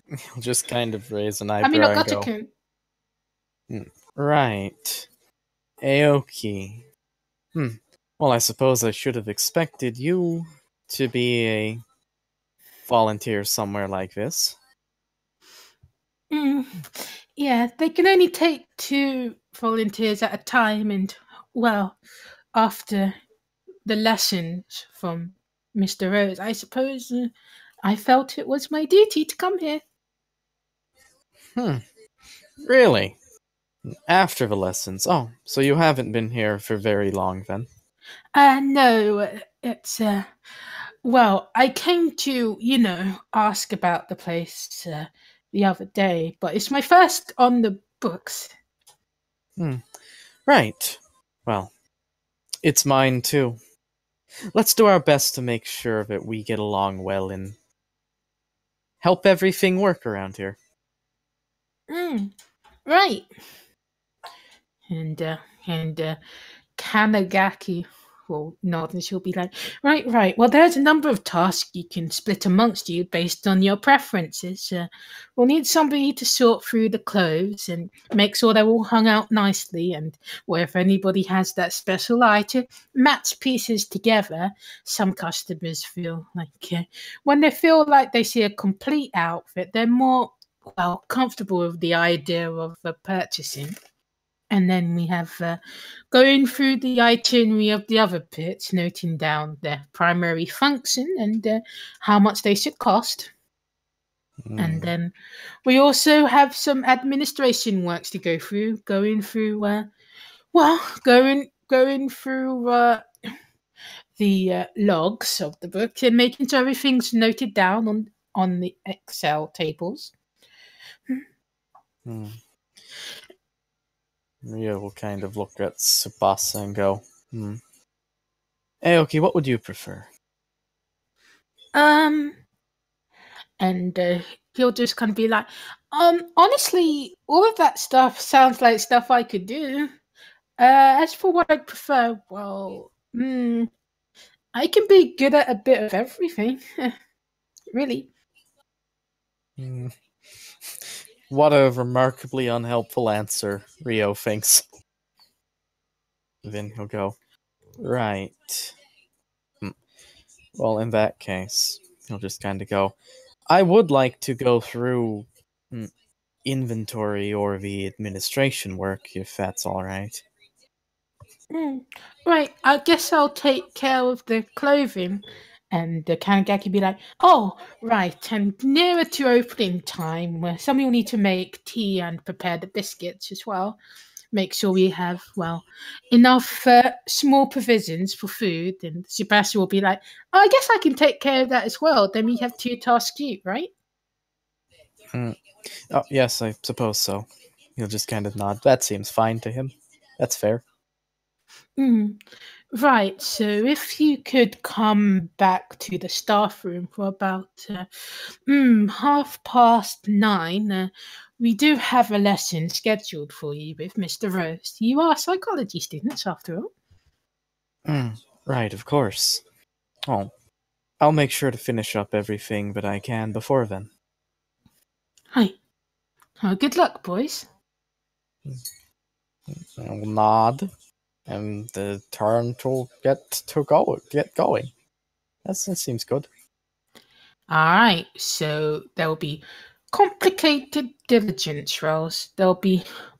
C: He'll just kind of raise an eyebrow.
A: I mean, Agata-kun.
C: Right. Aoki. Well, I suppose I should have expected you to be a volunteer somewhere like this.
A: Yeah, they can only take 2 volunteers at a time, and, well, after the lessons from Mr. Rose, I suppose I felt it was my duty to come here.
C: Really? After the lessons? Oh, so you haven't been here for very long then?
A: No, it's, well, I came to, ask about the place the other day, but it's my first on the books.
C: Right. Well, it's mine too. Let's do our best to make sure that we get along well and help everything work around here.
A: Right. And Kanagaki will nod and she'll be like, right. Well, there's a number of tasks you can split amongst you based on your preferences. We'll need somebody to sort through the clothes and make sure they're all hung out nicely, and if anybody has that special item, match pieces together. Some customers feel like when they feel like they see a complete outfit, they're more comfortable with the idea of purchasing. And then we have going through the itinerary of the other pits, noting down their primary function and how much they should cost. And then we also have some administration works to go through, going through the logs of the book and making sure everything's noted down on the Excel tables.
C: Rio will kind of look at Tsubasa and go, Aoki, what would you prefer?
A: And he'll just kind of be like, honestly, all of that stuff sounds like stuff I could do. As for what I prefer, well, I can be good at a bit of everything. Really.
C: What a remarkably unhelpful answer, Rio thinks. Then he'll go, right. Well, in that case, he'll just kind of go, I would like to go through inventory or the administration work, if that's alright.
A: Right, I guess I'll take care of the clothing. And the Kanagaki be like, oh, right, and nearer to opening time, where somebody will need to make tea and prepare the biscuits as well. Make sure we have, well, enough small provisions for food. And Sebastian will be like, oh, I guess I can take care of that as well. Then we have 2 tasks each, right?
C: Oh, yes, I suppose so. He'll just kind of nod. That seems fine to him. That's fair.
A: Right, so if you could come back to the staff room for about 9:30, we do have a lesson scheduled for you with Mr. Rose. You are psychology students, after all.
C: Right, of course. Oh, I'll make sure to finish up everything that I can before then.
A: Hi. Good luck, boys.
C: I'll nod and turn to get going. That seems good.
A: Alright, so there will be complicated diligence roles.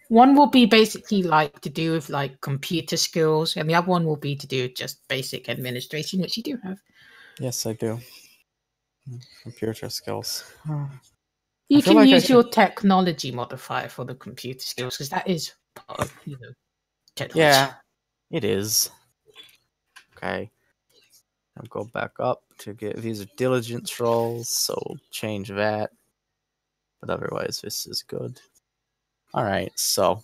A: One will be basically like to do with like computer skills, and the other one will be to do with just basic administration, which you do have.
C: Yes, I do. Computer skills.
A: You can use your technology modifier for the computer skills, because that is part of, technology.
C: Yeah, it is. Okay. I'll go back up to get these are diligence rolls, so change that. But otherwise, this is good. Alright, so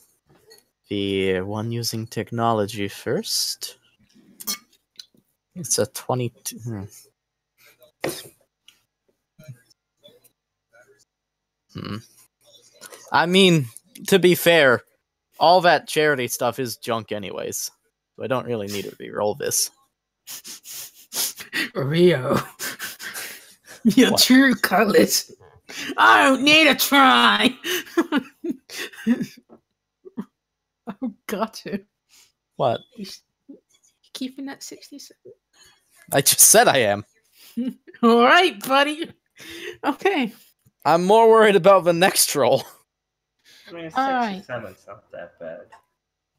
C: the one using technology first. It's a 22. I mean, to be fair, all that charity stuff is junk anyways. So I don't really need to re-roll this.
A: Rio, your true colors. I don't need to try. Oh, gotcha.
C: What?
A: You keeping that 67?
C: I just said I am.
A: All right, buddy. Okay.
C: I'm more worried about the next roll.
B: I mean, 67's not that bad.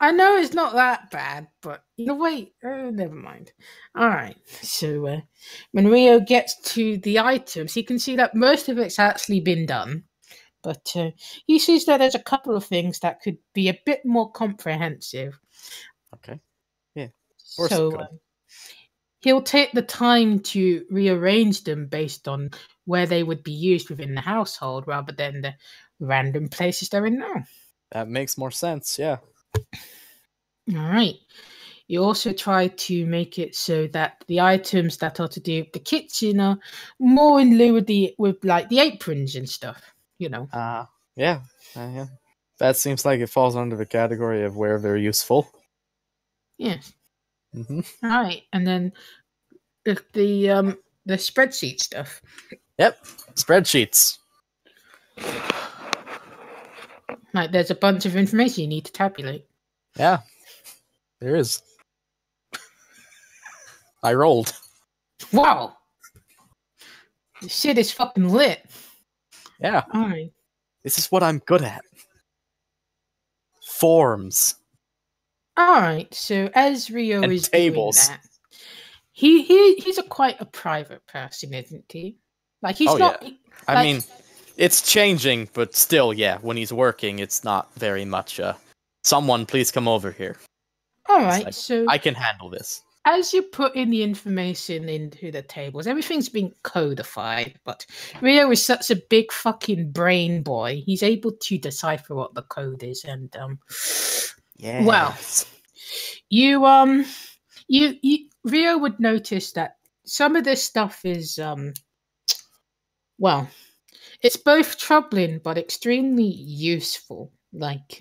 A: I know it's not that bad, but wait, never mind. Alright, so when Rio gets to the items, he can see that most of it's actually been done, but he sees that there's a couple of things that could be a bit more comprehensive.
C: Okay. Yeah.
A: So he'll take the time to rearrange them based on where they would be used within the household rather than the random places they're in now.
C: That makes more sense, yeah.
A: Alright. You also try to make it so that the items that are to do with the kitchen are more in lieu with like the aprons and stuff,
C: Yeah. Yeah. That seems like it falls under the category of where they're useful.
A: Yes.
C: Mm-hmm.
A: Alright, and then the spreadsheet stuff.
C: Yep. Spreadsheets.
A: Like there's a bunch of information you need to tabulate.
C: Yeah. There is. I rolled.
A: Wow. This shit is fucking lit.
C: Yeah.
A: Alright.
C: This is what I'm good at. Forms.
A: Alright, so as Rio
C: and
A: is
C: tables.
A: doing that, he's quite a private person, isn't he? Like he's not.
C: Yeah. I mean, it's changing, but still, yeah. When he's working, it's not very much. Someone, please come over here.
A: All right,
C: like,
A: so
C: I can handle this.
A: As you put in the information into the tables, everything's been codified. But Rio is such a big fucking brain boy; he's able to decipher what the code is, and
C: Yeah.
A: Well, you Rio would notice that some of this stuff is well, it's both troubling but extremely useful. Like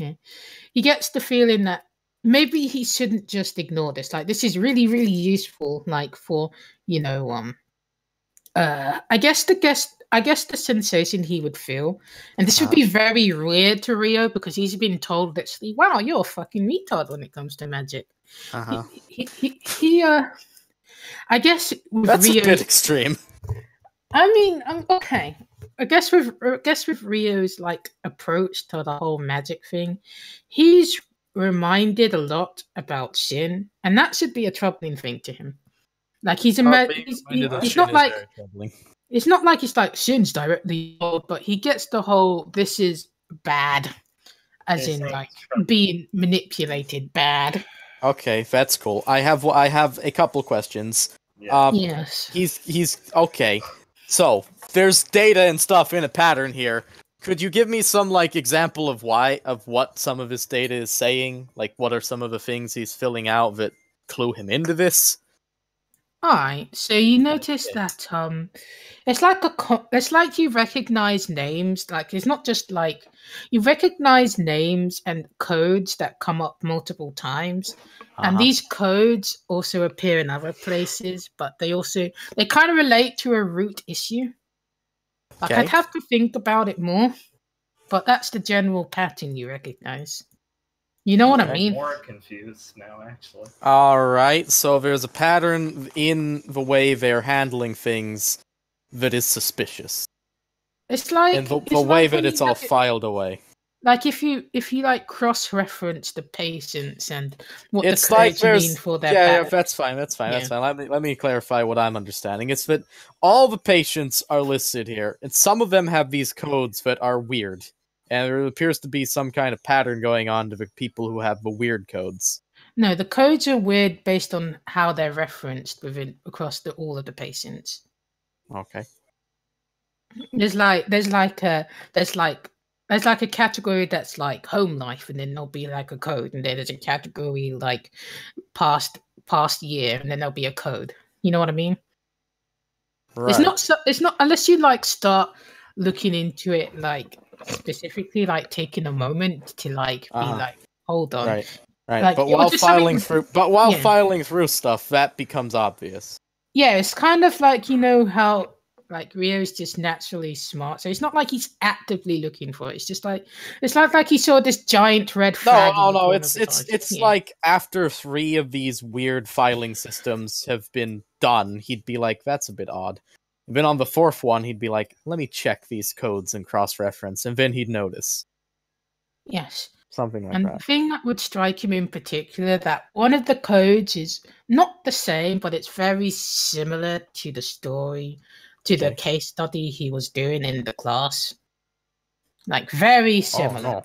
A: he gets the feeling that maybe he shouldn't just ignore this. Like this is really, really useful. Like for I guess the sensation he would feel, and this would be very weird to Rio because he's been told literally, "Wow, you're a fucking retard when it comes to magic." He I guess with
C: That's
A: Rio,
C: a bit extreme.
A: I mean, okay. I guess with Rio's like approach to the whole magic thing, he's reminded a lot about Shin, and that should be a troubling thing to him. Like he's not like it's not like it's like Shin's directly involved, but he gets the whole this is bad, as in like being manipulated bad.
C: Okay, that's cool. I have a couple questions.
A: Yes.
C: He's okay. So there's data and stuff in a pattern here. Could you give me some like example of what some of his data is saying? Like what are some of the things he's filling out that clue him into this?
A: Alright, so you notice that it's like you recognize names. Like it's not just like you recognize names and codes that come up multiple times, and these codes also appear in other places, but they kind of relate to a root issue. Like I'd have to think about it more, but that's the general pattern you recognize. You know what I mean?
B: I'm more confused now, actually.
C: Alright, so there's a pattern in the way they're handling things that is suspicious.
A: It's like
C: and the way that it's all filed away.
A: Like if you like cross-reference the patients and what
C: it's
A: the codes mean for their
C: yeah, that's fine. That's fine. Let me clarify what I'm understanding. It's that all the patients are listed here, and some of them have these codes that are weird. And there appears to be some kind of pattern going on to the people who have the weird codes.
A: No, the codes are weird based on how they're referenced across all of the patients.
C: Okay.
A: There's like a category that's like home life, and then there'll be like a code, and then there's a category like past year, and then there'll be a code. You know what I mean? Right. It's not unless you like start looking into it like specifically, like taking a moment to like be like, hold on,
C: right.
A: Like,
C: but while filing through stuff, that becomes obvious.
A: Yeah, it's kind of like how like Rio's just naturally smart, so it's not like he's actively looking for it. It's just like he saw this giant red flag.
C: No. It's like after 3 of these weird filing systems have been done, he'd be like, "That's a bit odd." And then on the 4th one, he'd be like, "Let me check these codes and cross-reference," and then he'd notice.
A: Yes.
C: Something like that.
A: And the thing that would strike him in particular, that one of the codes is not the same, but it's very similar to the story, to the case study he was doing in the class. Like, very similar.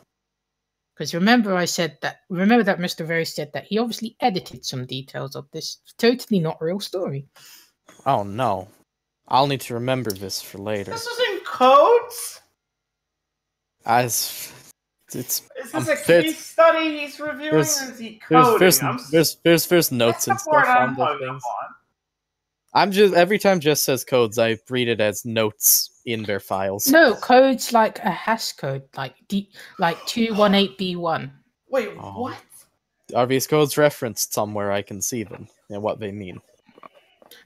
A: Because remember that Mr. Very said that he obviously edited some details of this totally not real story.
C: Oh no. I'll need to remember this for later.
B: This was in codes?
C: Is
B: this a case study he's reviewing, or is he coding?
C: There's notes and stuff on the things. I'm just every time Jess says codes, I read it as notes in their files.
A: No, codes like a hash code, like 218B1.
B: Wait, what?
C: Are these codes referenced somewhere I can see them and what they mean?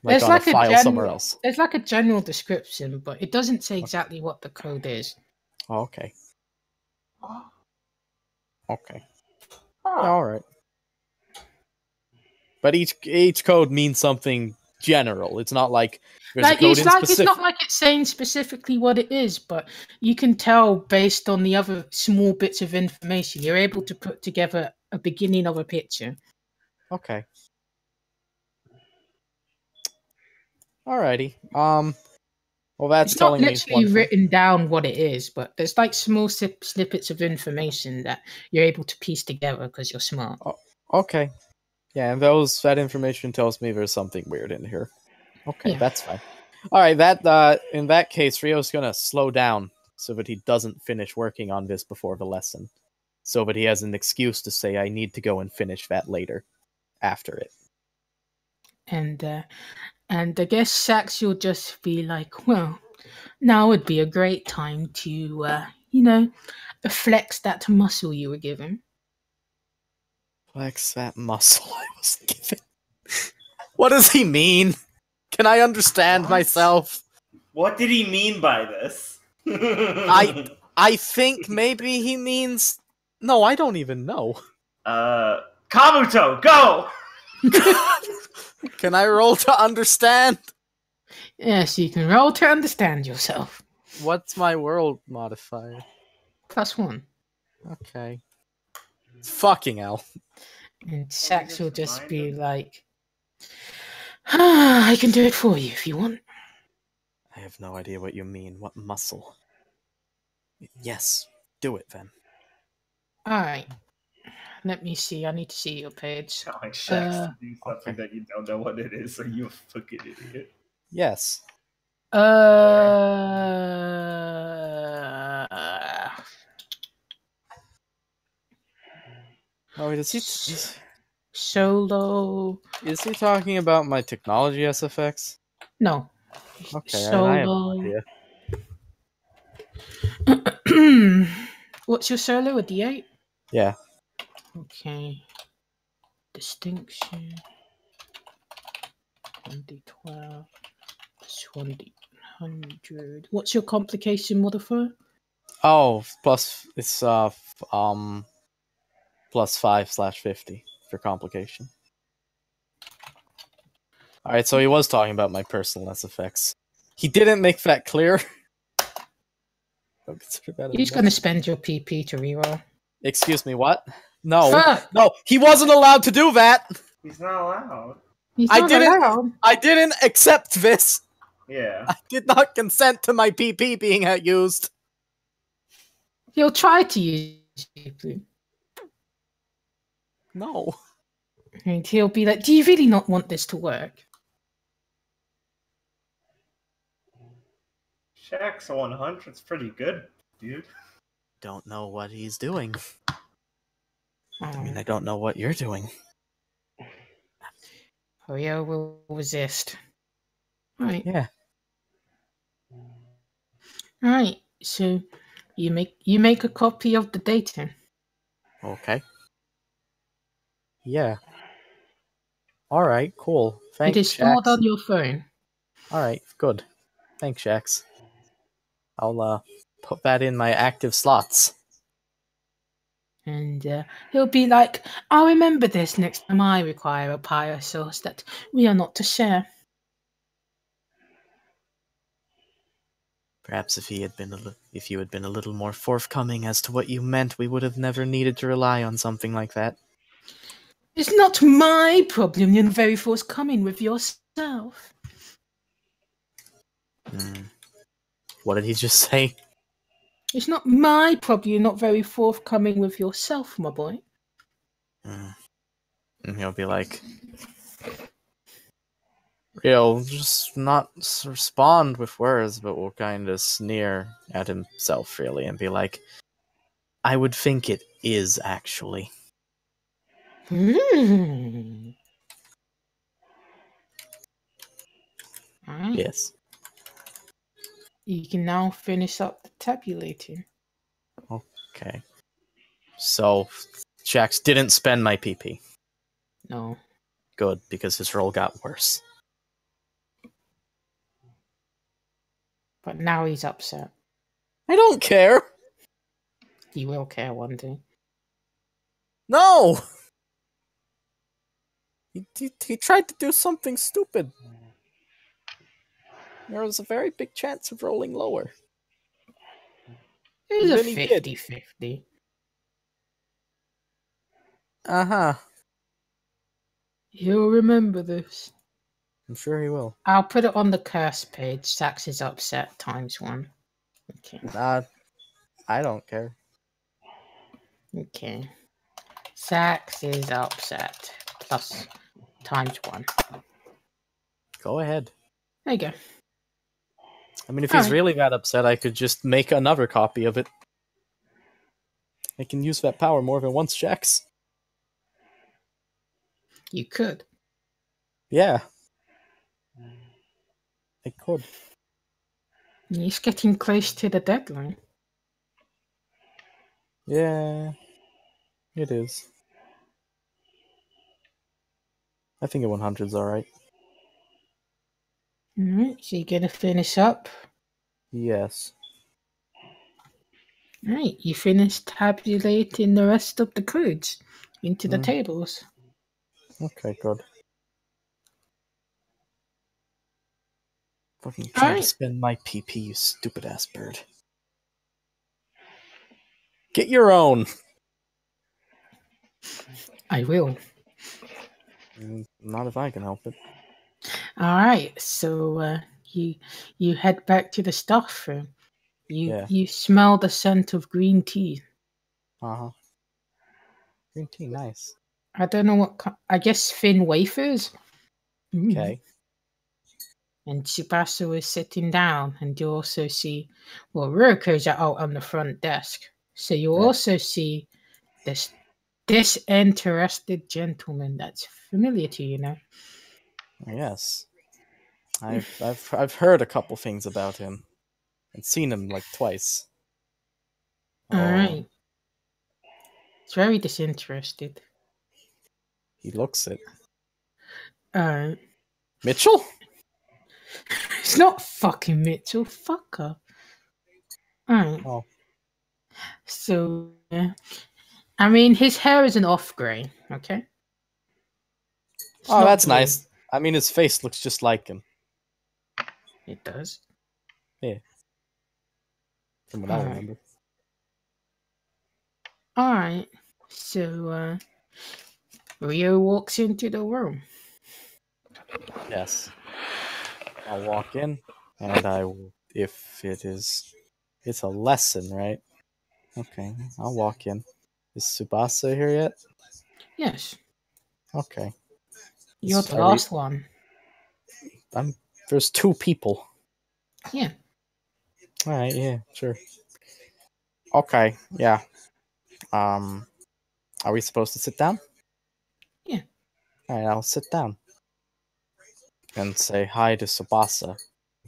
A: There's
C: on a file somewhere else.
A: There's like a general description, but it doesn't say exactly what the code is.
C: Oh, okay. Okay. All right. But each code means something general. It's not like there's a code
A: it's not like it's saying specifically what it is, but you can tell based on the other small bits of information. You're able to put together a beginning of a picture.
C: Okay. Alrighty. Well, that's
A: it's
C: telling
A: not
C: me
A: literally written down what it is, but there's like small snippets of information that you're able to piece together because you're smart.
C: Oh, okay. Yeah, and that information tells me there's something weird in here. Okay, that's fine. All right, in that case, Rio's gonna slow down so that he doesn't finish working on this before the lesson. so that he has an excuse to say, I need to go and finish that later, after it.
A: And I guess Sax will just be like, well, now would be a great time to, flex that muscle you were given.
C: Flex that muscle I was given. What does he mean? Can I understand myself?
B: What did he mean by this?
C: I think maybe he means... No, I don't even know.
B: Kabuto, go!
C: Can I roll to understand?
A: Yes, you can roll to understand yourself.
C: What's my world modifier?
A: +1.
C: Okay. Fucking hell.
A: And Sax will just be like, I can do it for you if you want.
C: I have no idea what you mean. What muscle? Yes, do it then.
A: Alright. Let me see. I need to see your page.
B: Telling Shax to do something that you don't know what it is, so you a fucking idiot.
C: Yes. Oh, wait, is he...
A: Solo.
C: Is he talking about my technology SFX?
A: No.
C: Okay, I have no
A: idea. What's your solo? A D8?
C: Yeah.
A: Okay. Distinction. 1d12. 100. What's your complication modifier?
C: Oh, it's +5/50 for complication. Alright, so he was talking about my personal SFX. He didn't make that clear.
A: He's going to spend your PP to reroll.
C: Excuse me, what? No.
A: Fuck!
C: No, he wasn't allowed to do that!
B: He's not allowed.
A: He's not allowed.
C: I didn't accept this!
B: Yeah.
C: I did not consent to my PP being used.
A: He'll try to use PP.
C: No.
A: And he'll be like, do you really not want this to work?
B: Shax 100's pretty good, dude.
C: Don't know what he's doing. I
A: Oh.
C: mean, I don't know what you're doing.
A: Rio will resist. Right.
C: Yeah.
A: Alright, so you make a copy of the data.
C: Okay. Yeah. Alright, cool. Thanks,
A: It is stored
C: Shax.
A: on your phone.
C: Alright, good. Thanks, Shax. I'll put that in my active slots.
A: And he'll be like, I'll remember this next time I require a pyro source that we are not to share.
C: Perhaps if you had been a little more forthcoming as to what you meant, we would have never needed to rely on something like that.
A: It's not my problem you're very forthcoming with yourself.
C: What did he just say?
A: It's not my problem you're not very forthcoming with yourself, my boy.
C: And he'll be like, he'll just not respond with words, but will kind of sneer at himself, really, and be like, I would think it is, actually.
A: Right.
C: Yes.
A: You can now finish up the tabulating.
C: Okay. So, Shax didn't spend my PP.
A: No.
C: Good, because his roll got worse.
A: But now he's upset.
C: I don't care!
A: He will care one day.
C: No! He tried to do something stupid. There was a very big chance of rolling lower.
A: It was a
C: Then he did.
A: 50-50.
C: Uh-huh.
A: He'll remember this.
C: I'm sure he will.
A: I'll put it on the curse page. Sax is upset ×1. Okay.
C: I don't care.
A: Okay. Sax is upset. Plus ×1.
C: Go ahead.
A: There you go.
C: I mean, if he's really that upset, I could just make another copy of it. I can use that power more than once, Jax.
A: You could.
C: Yeah. I could.
A: He's getting close to the deadline.
C: Yeah. It is. I think a 100's alright.
A: Alright, so you're gonna finish up.
C: Yes.
A: Right, you finish tabulating the rest of the codes into the tables.
C: Okay, good. Fucking trying to spend my PP, you stupid ass bird. Get your own!
A: I will.
C: Not if I can help it.
A: Alright, so you head back to the staff room.
C: Yeah.
A: You smell the scent of green tea.
C: Uh-huh. Green tea, nice.
A: I don't know what I guess thin wafers.
C: Okay.
A: And Tsubasa is sitting down, and you also see, well, Ruko's out on the front desk. So you also see this disinterested gentleman that's familiar to you now.
C: Yes. I've heard a couple things about him. And seen him like twice.
A: Alright. It's very disinterested.
C: He looks it.
A: Mitchell? It's not fucking Mitchell, fucker. Alright.
C: Oh.
A: So, I mean, his hair is an off grey, okay?
C: Oh, that's nice. I mean, his face looks just like him.
A: It does.
C: Yeah. From what I remember.
A: Alright. So, Rio walks into the room.
C: Yes. I'll walk in, and I will, if it's a lesson, right? Okay, I'll walk in. Is Tsubasa here yet?
A: Yes.
C: Okay.
A: You're the last one.
C: There's 2 people.
A: Yeah.
C: Alright, yeah, sure. Okay, yeah. Are we supposed to sit down?
A: Yeah.
C: Alright, I'll sit down. And say hi to Tsubasa.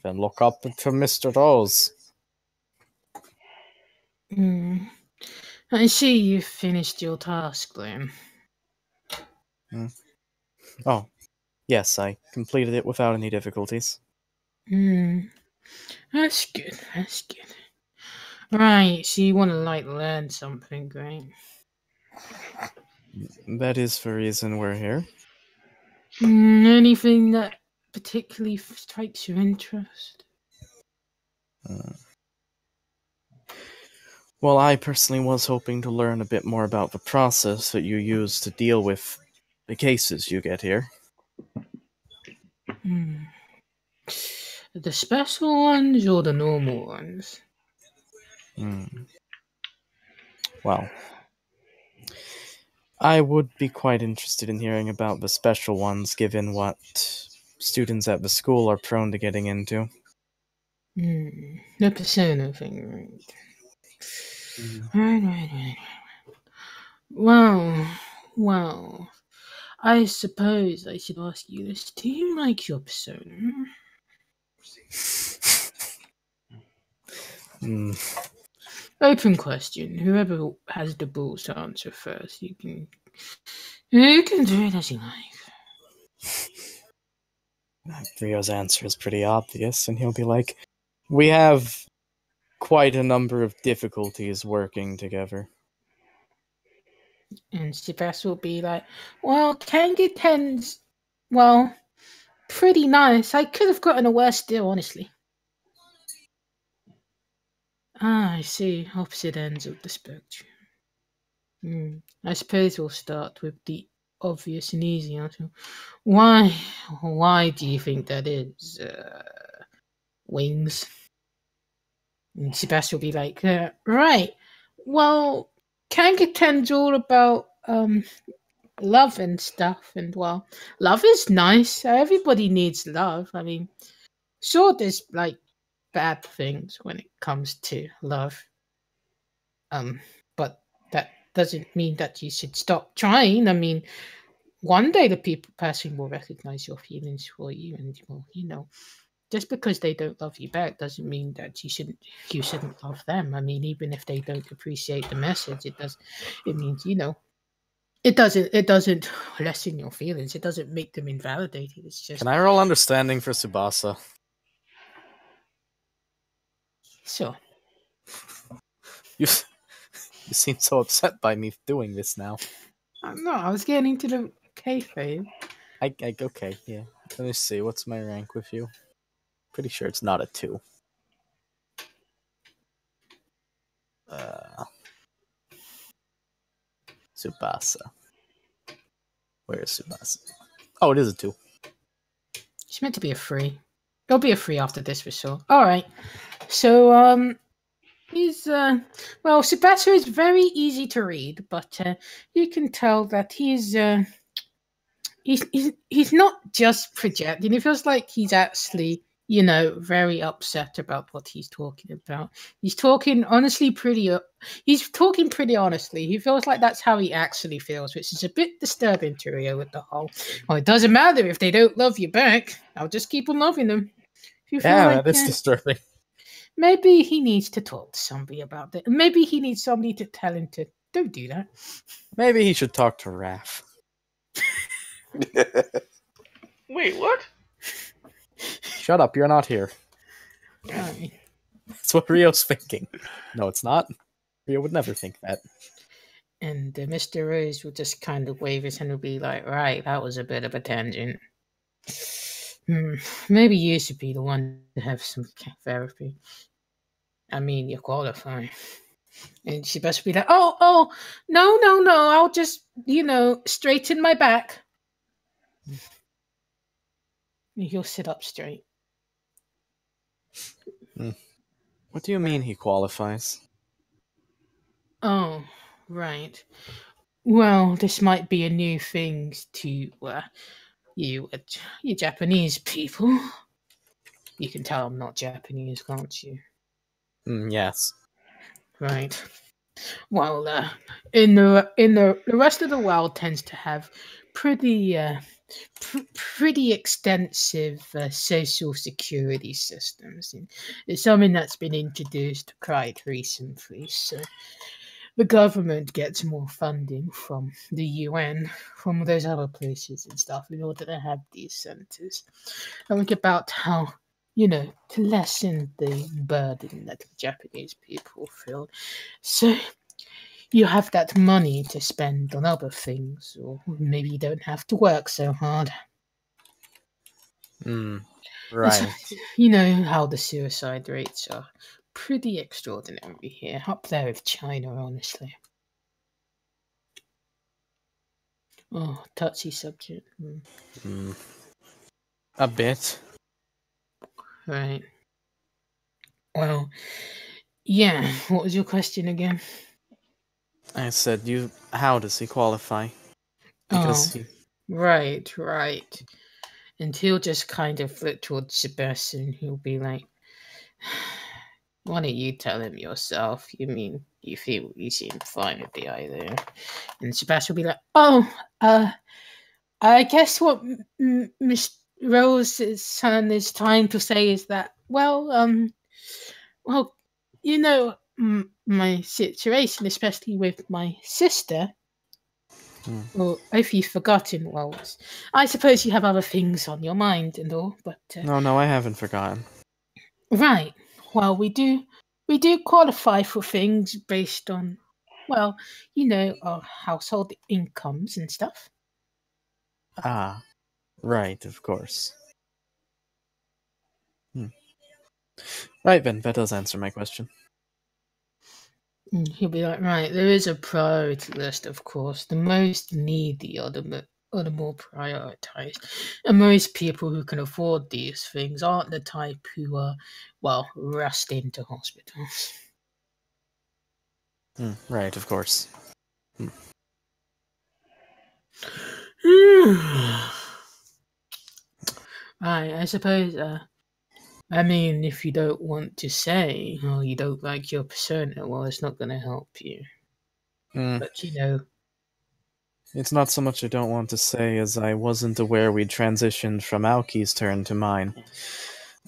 C: Then look up to Mr. Rose.
A: I see you've finished your task, then.
C: Oh, yes, I completed it without any difficulties.
A: That's good, that's good. Right, so you want to, learn something, great.
C: That is the reason we're here.
A: Anything that particularly strikes your interest?
C: Well, I personally was hoping to learn a bit more about the process that you use to deal with the cases you get here.
A: The special ones or the normal ones?
C: Well, I would be quite interested in hearing about the special ones, given what students at the school are prone to getting into.
A: The persona thing, right? Right. Well, I suppose I should ask you this. Do you like your persona? Open question. Whoever has the balls to answer first, you can do it as you like.
C: Rio's answer is pretty obvious, and he'll be like, we have quite a number of difficulties working together.
A: And Sivas will be like, well, Kangaten's, well, pretty nice. I could have gotten a worse deal, honestly. I see. Opposite ends of the spectrum. I suppose we'll start with the obvious and easy answer. Why do you think that is? Wings. And Sebastian will be like, right. Well, Kangaten's all about love and stuff, and well, love is nice. Everybody needs love. I mean, sure, there's bad things when it comes to love. But that doesn't mean that you should stop trying. I mean, one day the person will recognize your feelings for you, and just because they don't love you back doesn't mean that you shouldn't love them. I mean, even if they don't appreciate the message, it means it doesn't lessen your feelings. It doesn't make them invalidated. It's just.
C: Can I roll understanding for Tsubasa?
A: Sure.
C: You seem so upset by me doing this now.
A: No, I was getting into the kayfabe.
C: Okay, yeah. Let me see. What's my rank with you? Pretty sure it's not a 2. Tsubasa. Where is Tsubasa? Oh, it is a 2.
A: It's meant to be a 3. It'll be a 3 after this for sure. All right. So he's Tsubasa is very easy to read, but you can tell that he's not just projecting. It feels like he's actually, very upset about what he's talking about. He's talking He's talking pretty honestly. He feels like that's how he actually feels, which is a bit disturbing to Rio with the whole. Well, it doesn't matter if they don't love you back. I'll just keep on loving them.
C: Yeah, that's disturbing.
A: Maybe he needs to talk to somebody about it. Maybe he needs somebody to tell him to don't do that.
C: Maybe he should talk to Raph.
E: Wait, what?
C: Shut up, you're not here.
A: Right.
C: That's what Rio's thinking. No, it's not. Rio would never think that.
A: And Mr. Rose will just kind of wave his hand and be like, right, that was a bit of a tangent. Maybe you should be the one to have some therapy. I mean, you're qualified. And she best be like, oh, no, I'll just, straighten my back. He'll sit up straight.
C: What do you mean he qualifies?
A: Oh, right. Well, this might be a new thing to you Japanese people. You can tell I'm not Japanese, can't you?
C: Yes.
A: Right. Well, in the rest of the world tends to have pretty extensive social security systems. And it's something that's been introduced quite recently. So the government gets more funding from the UN, from those other places and stuff, in order to have these centers. I think about how, to lessen the burden that the Japanese people feel. So you have that money to spend on other things, or maybe you don't have to work so hard.
C: Right.
A: You know how the suicide rates are pretty extraordinary here, up there with China, honestly. Oh, touchy subject.
C: A bit.
A: Right. Well, yeah, what was your question again?
C: I said, how does he qualify? Because
A: Right. And he'll just kind of flip towards Sebastian. He'll be like, why don't you tell him yourself? You mean you feel you seem fine with the idea? And Sebastian will be like, I guess what Miss Rose's son is trying to say is that, my situation, especially with my sister. Well, if you've forgotten, I suppose you have other things on your mind and all, but...
C: No, I haven't forgotten.
A: Right. Well, we do qualify for things based on, our household incomes and stuff.
C: Ah, right, of course. Right then, that does answer my question.
A: He'll be like, right, there is a priority list, of course. The most needy are the more prioritized. And most people who can afford these things aren't the type who are, rushed into hospitals.
C: Right, of course.
A: I suppose, if you don't want to say, you don't like your persona, it's not going to help you. But you know,
C: It's not so much I don't want to say as I wasn't aware we'd transitioned from Aoki's turn to mine.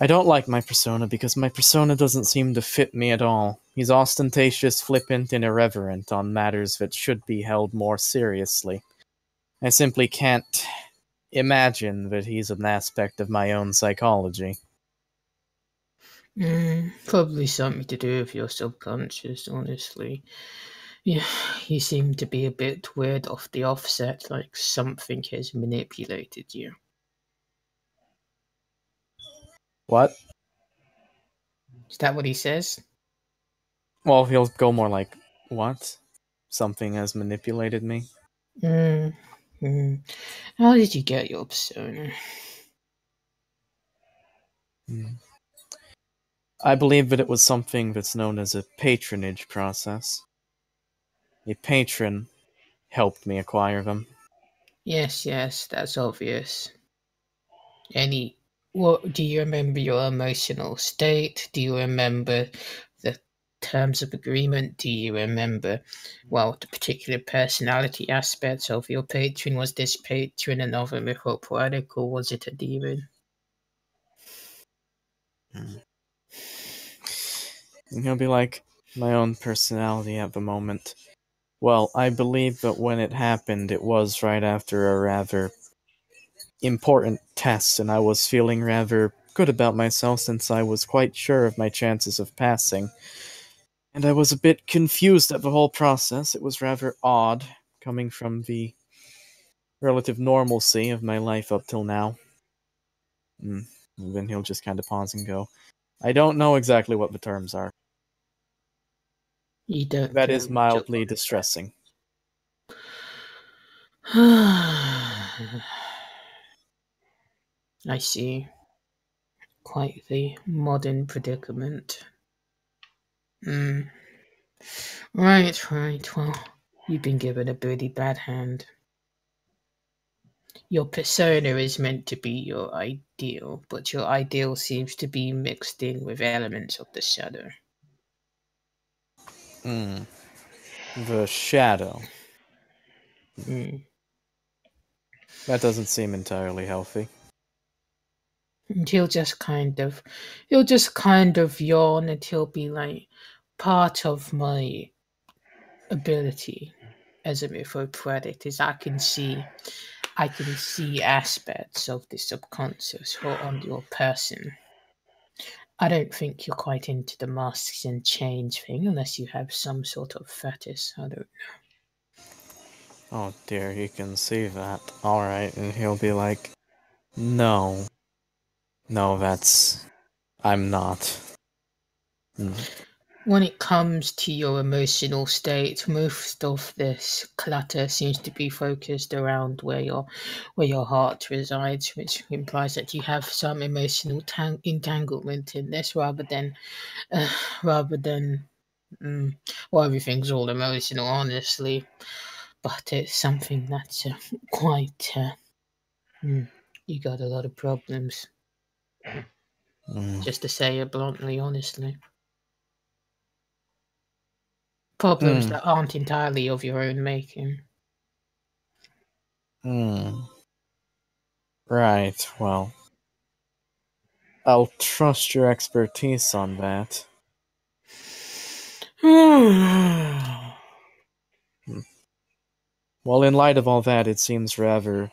C: I don't like my persona because my persona doesn't seem to fit me at all. He's ostentatious, flippant, and irreverent on matters that should be held more seriously. I simply can't imagine that he's an aspect of my own psychology.
A: probably something to do with your subconscious, honestly. Yeah, you seem to be a bit weird off the offset, like something has manipulated you.
C: What?
A: Is that what he says?
C: Well, he'll go more like, what? Something has manipulated me?
A: How did you get your persona?
C: I believe that it was something that's known as a patronage process. A patron helped me acquire them.
A: Yes, that's obvious. What do you remember your emotional state? Do you remember the terms of agreement? Do you remember, the particular personality aspects of your patron? Was this patron another mythopoetic, or was it a demon?
C: And he'll be like, my own personality at the moment. Well, I believe that when it happened, it was right after a rather important test, and I was feeling rather good about myself since I was quite sure of my chances of passing. And I was a bit confused at the whole process. It was rather odd, coming from the relative normalcy of my life up till now. And then he'll just kind of pause and go, I don't know exactly what the terms are.
A: You don't.
C: That is mildly distressing.
A: I see. Quite the modern predicament. Right. Well, you've been given a pretty bad hand. Your persona is meant to be your ideal, but your ideal seems to be mixed in with elements of the shadow.
C: The shadow.
A: Mm.
C: That doesn't seem entirely healthy.
A: And he'll just kind of yawn, and he'll be like, part of my ability as a mythopoetic is I can see aspects of the subconscious or on your person. I don't think you're quite into the masks and chains thing unless you have some sort of fetish. I don't know.
C: Oh dear, you can see that. Alright, and he'll be like, no, I'm not.
A: When it comes to your emotional state, most of this clutter seems to be focused around where your heart resides, which implies that you have some emotional entanglement in this, rather than everything's all emotional, honestly. But it's something that's quite. You got a lot of problems. Just to say it bluntly, honestly. Problems that aren't entirely of your own making.
C: Right, well, I'll trust your expertise on that. Well, in light of all that, it seems rather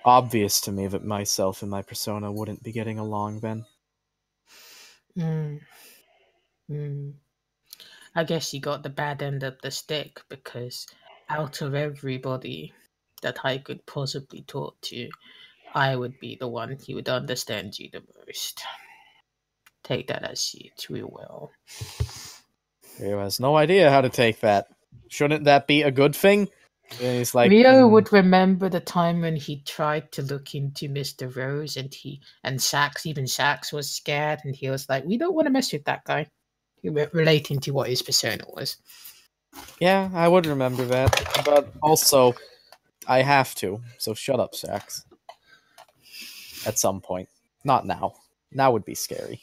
C: obvious to me that myself and my persona wouldn't be getting along then.
A: I guess you got the bad end of the stick, because out of everybody that I could possibly talk to, I would be the one who would understand you the most. Take that as you will.
C: He has no idea how to take that. Shouldn't that be a good thing? And he's like,
A: Rio would remember the time when he tried to look into Mr. Rose, and Sax was scared, and he was like, "We don't want to mess with that guy." Relating to what his persona was.
C: Yeah, I would remember that, but also, I have to. So shut up, Sax. At some point, not now. Now would be scary.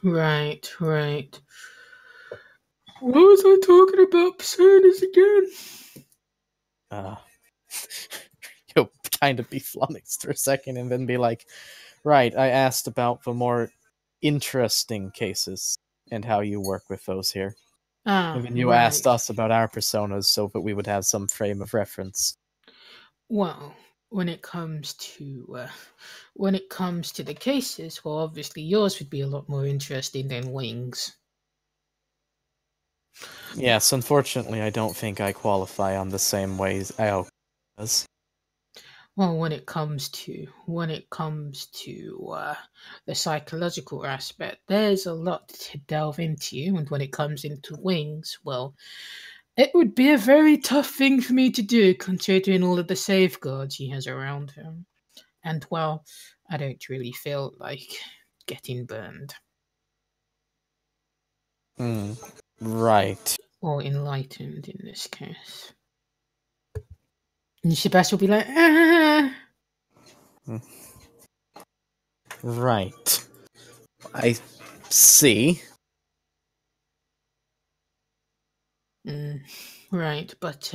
A: Right. What was I talking about personas again?
C: You'll kind of be flummoxed for a second and then be like, right, I asked about the more interesting cases and how you work with those here. And then you asked us about our personas so that we would have some frame of reference.
A: Well, when it comes to the cases, well, obviously yours would be a lot more interesting than Wings.
C: Yes, unfortunately, I don't think I qualify on the same ways Al does.
A: Well, when it comes to the psychological aspect, there's a lot to delve into, and when it comes into Wings, well, it would be a very tough thing for me to do, considering all of the safeguards he has around him. And well, I don't really feel like getting burned.
C: Right.
A: Or enlightened in this case. And Sebastian will be like, ah.
C: Right. I see.
A: Right, but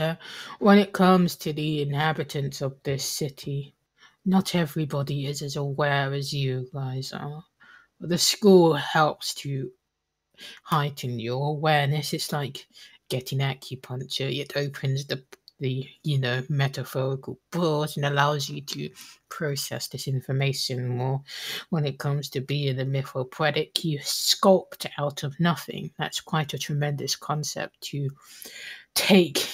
A: when it comes to the inhabitants of this city, not everybody is as aware as you guys are. The school helps to heighten your awareness. It's like getting acupuncture. It opens the metaphorical pores and allows you to process this information more. When it comes to being a mythopoetic, you sculpt out of nothing. That's quite a tremendous concept to take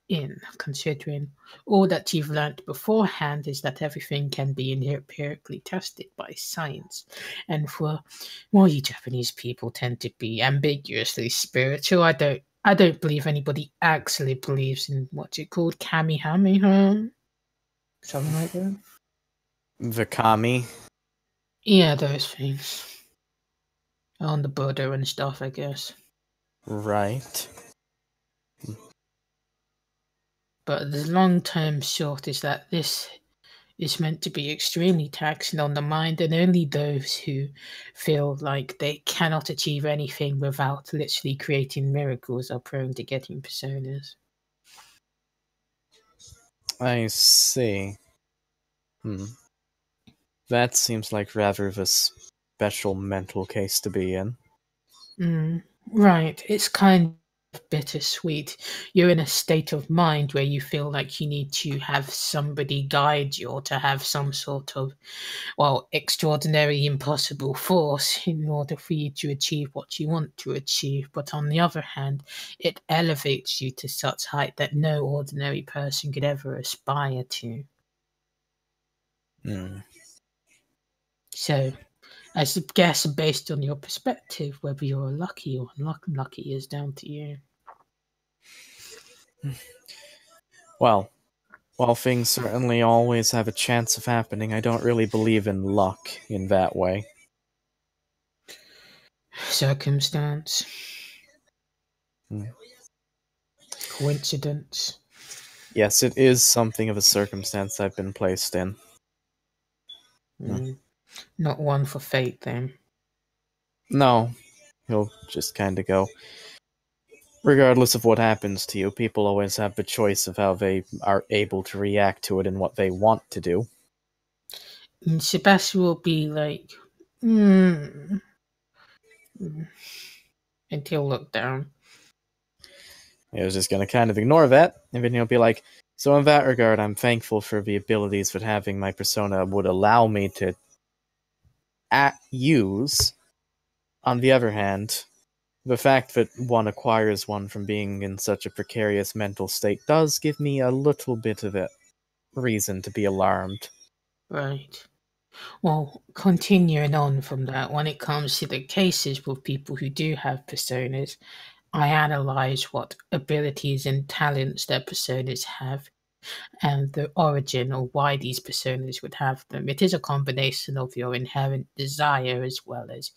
A: in, considering all that you've learnt beforehand is that everything can be empirically tested by science. And you Japanese people tend to be ambiguously spiritual. I don't believe anybody actually believes in what's it called, Kamehameha, something like that.
C: The kami.
A: Yeah, those things on the Buddha and stuff, I guess.
C: Right.
A: But the long-term short is that this is meant to be extremely taxing on the mind, and only those who feel like they cannot achieve anything without literally creating miracles are prone to getting personas.
C: I see. That seems like rather of a special mental case to be in.
A: Right, it's kind of bittersweet. You're in a state of mind where you feel like you need to have somebody guide you, or to have some sort of, extraordinary, impossible force in order for you to achieve what you want to achieve. But on the other hand, it elevates you to such height that no ordinary person could ever aspire to. So, I guess based on your perspective, whether you're lucky or unlucky is down to you.
C: Well, while things certainly always have a chance of happening, I don't really believe in luck in that way.
A: Circumstance. Coincidence.
C: Yes, it is something of a circumstance I've been placed in.
A: Not one for fate, then.
C: No, he'll just kind of go. Regardless of what happens to you, people always have the choice of how they are able to react to it and what they want to do.
A: And Sebastian will be like, and he'll look down.
C: He was just going to kind of ignore that, and then he'll be like, so in that regard, I'm thankful for the abilities that having my persona would allow me to use. On the other hand, the fact that one acquires one from being in such a precarious mental state does give me a little bit of a reason to be alarmed.
A: Right. Well, continuing on from that, when it comes to the cases with people who do have personas, I analyze what abilities and talents their personas have, and the origin or why these personas would have them. It is a combination of your inherent desire as well as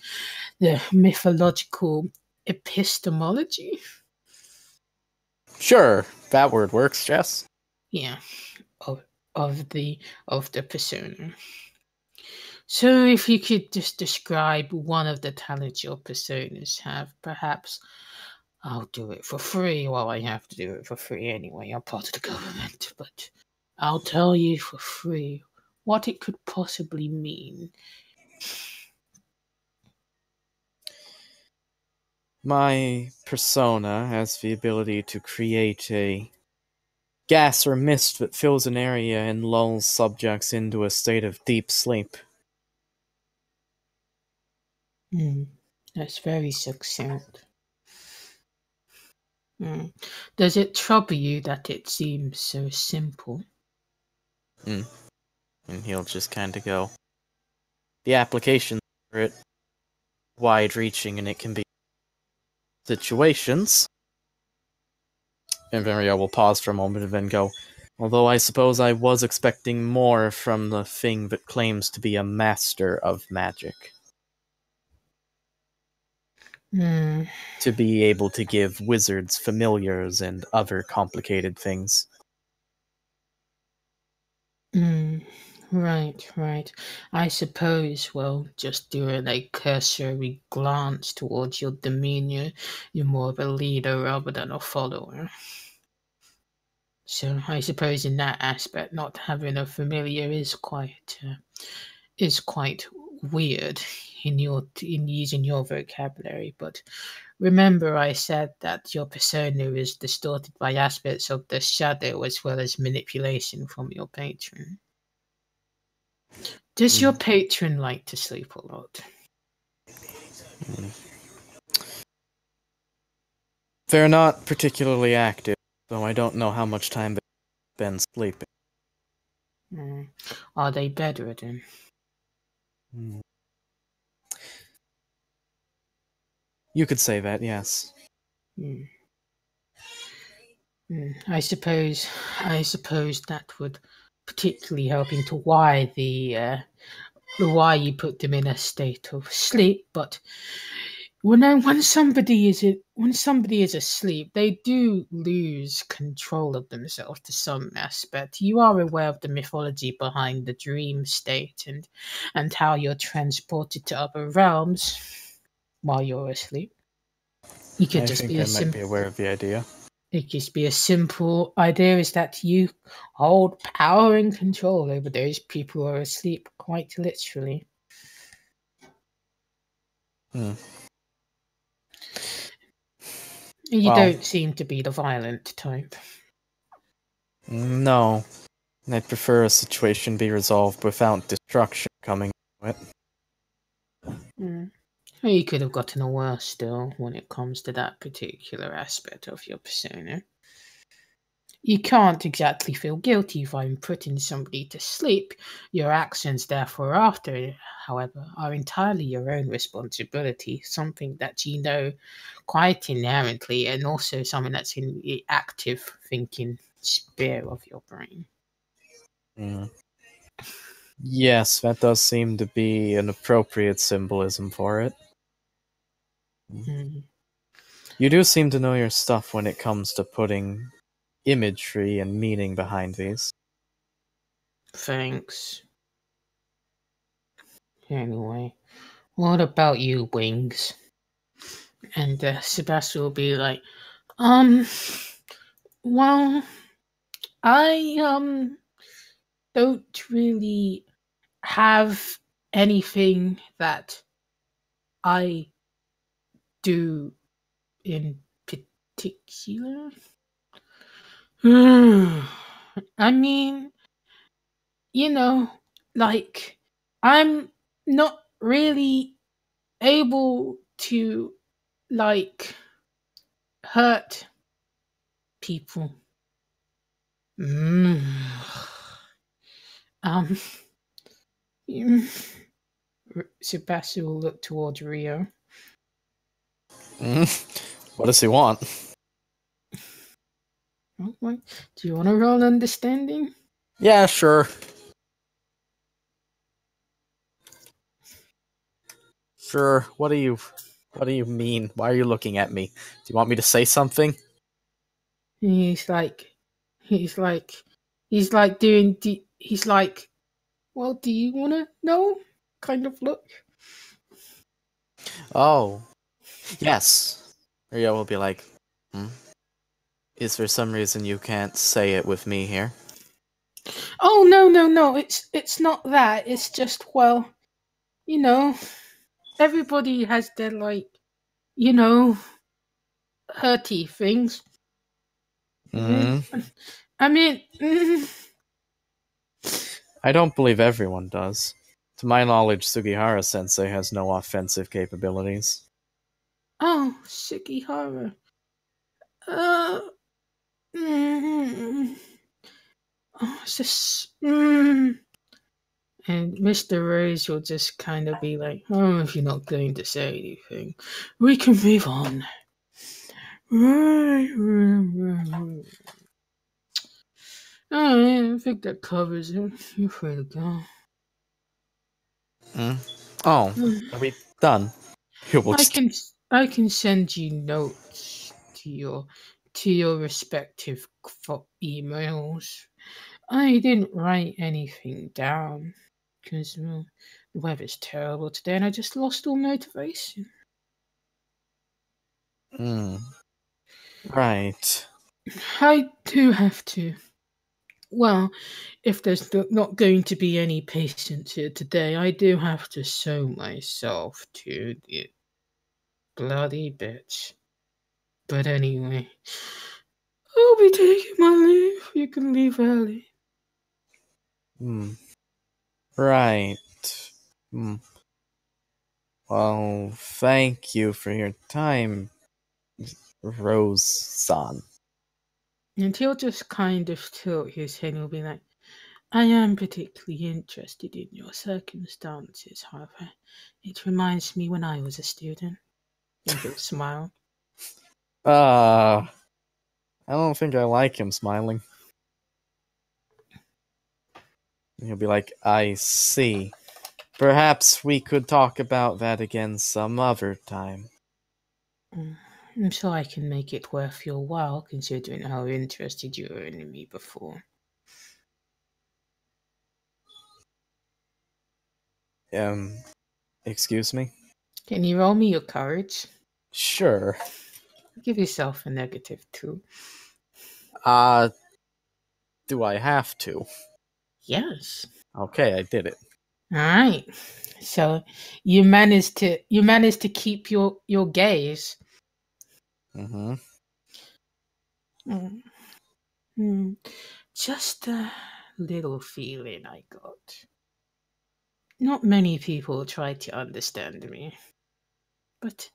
A: the mythological epistemology.
C: Sure, that word works, Jess.
A: Yeah, of the persona. So if you could just describe one of the talents your personas have, perhaps I'll do it for free. Well, I have to do it for free anyway. I'm part of the government, but I'll tell you for free what it could possibly mean.
C: My persona has the ability to create a gas or mist that fills an area and lulls subjects into a state of deep sleep.
A: That's very succinct. Does it trouble you that it seems so simple?
C: And he'll just kind of go, the application for it wide-reaching, and it can be situations. And Vario will pause for a moment and then go, although I suppose I was expecting more from the thing that claims to be a master of magic. To be able to give wizards familiars and other complicated things.
A: Right. I suppose, well, just doing a cursory glance towards your demeanor, you're more of a leader rather than a follower. So I suppose in that aspect, not having a familiar is quite weird in using your vocabulary. But remember, I said that your persona is distorted by aspects of the shadow as well as manipulation from your patron. Does your patron like to sleep a lot?
C: They're not particularly active, though I don't know how much time they've been sleeping.
A: Are they bedridden?
C: You could say that, yes.
A: I suppose that would particularly help into why why you put them in a state of sleep. But when somebody is asleep, they do lose control of themselves to some aspect. You are aware of the mythology behind the dream state and how you're transported to other realms while you're asleep. You could
C: might be aware of the idea.
A: It just be a simple idea is that you hold power and control over those people who are asleep, quite literally. You don't seem to be the violent type.
C: No. I'd prefer a situation be resolved without destruction coming to it.
A: You could have gotten a worse still when it comes to that particular aspect of your persona. You can't exactly feel guilty if I'm putting somebody to sleep. Your actions therefore after, however, are entirely your own responsibility, something that you know quite inherently, and also something that's in the active thinking sphere of your brain.
C: Yes, that does seem to be an appropriate symbolism for it. You do seem to know your stuff when it comes to putting imagery and meaning behind these.
A: Thanks. Anyway, what about you, Wings? And Sebastian will be like, well, I don't really have anything that I do in particular. I mean, like, I'm not really able to, like, hurt people. Sebastian will look towards Rio.
C: What does he want?
A: Okay. Do you want to roll understanding?
C: Yeah, sure. Sure. What do you mean? Why are you looking at me? Do you want me to say something?
A: He's like, well, do you want to know? Kind of look.
C: Oh. Yes. Rio will be like, Is there some reason you can't say it with me here?
A: Oh, no. It's not that. It's just, well, you know, everybody has their, like, you know, hurty things.
C: Mm.
A: I mean,
C: I don't believe everyone does. To my knowledge, Sugihara-sensei has no offensive capabilities.
A: oh, Sugihara. Oh, it's just. And Mr. Rose will just kind of be like, oh, if you're not going to say anything, we can move on. Oh, yeah, I think that covers it. You're free to go.
C: Oh, are we done?
A: I can send you notes to your respective emails. I didn't write anything down because the weather's terrible today, and I just lost all motivation.
C: Right.
A: I do have to. Well, if there's not going to be any patients here today, I do have to show myself to the bloody bitch. But anyway, I'll be taking my leave. You can leave early.
C: Right. Well, thank you for your time, Rose-san.
A: And he'll just kind of tilt his head and he'll be like, I am particularly interested in your circumstances, however. It reminds me when I was a student. And he'll smile.
C: I don't think I like him smiling. He'll be like, I see. Perhaps we could talk about that again some other time.
A: I'm sure I can make it worth your while, considering how interested you were in me before.
C: Excuse me?
A: Can you roll me your courage?
C: Sure.
A: Give yourself a -2.
C: Do I have to?
A: Yes.
C: Okay, I did it.
A: All right. So you managed to keep your gaze. Just a little feeling I got. Not many people try to understand me, but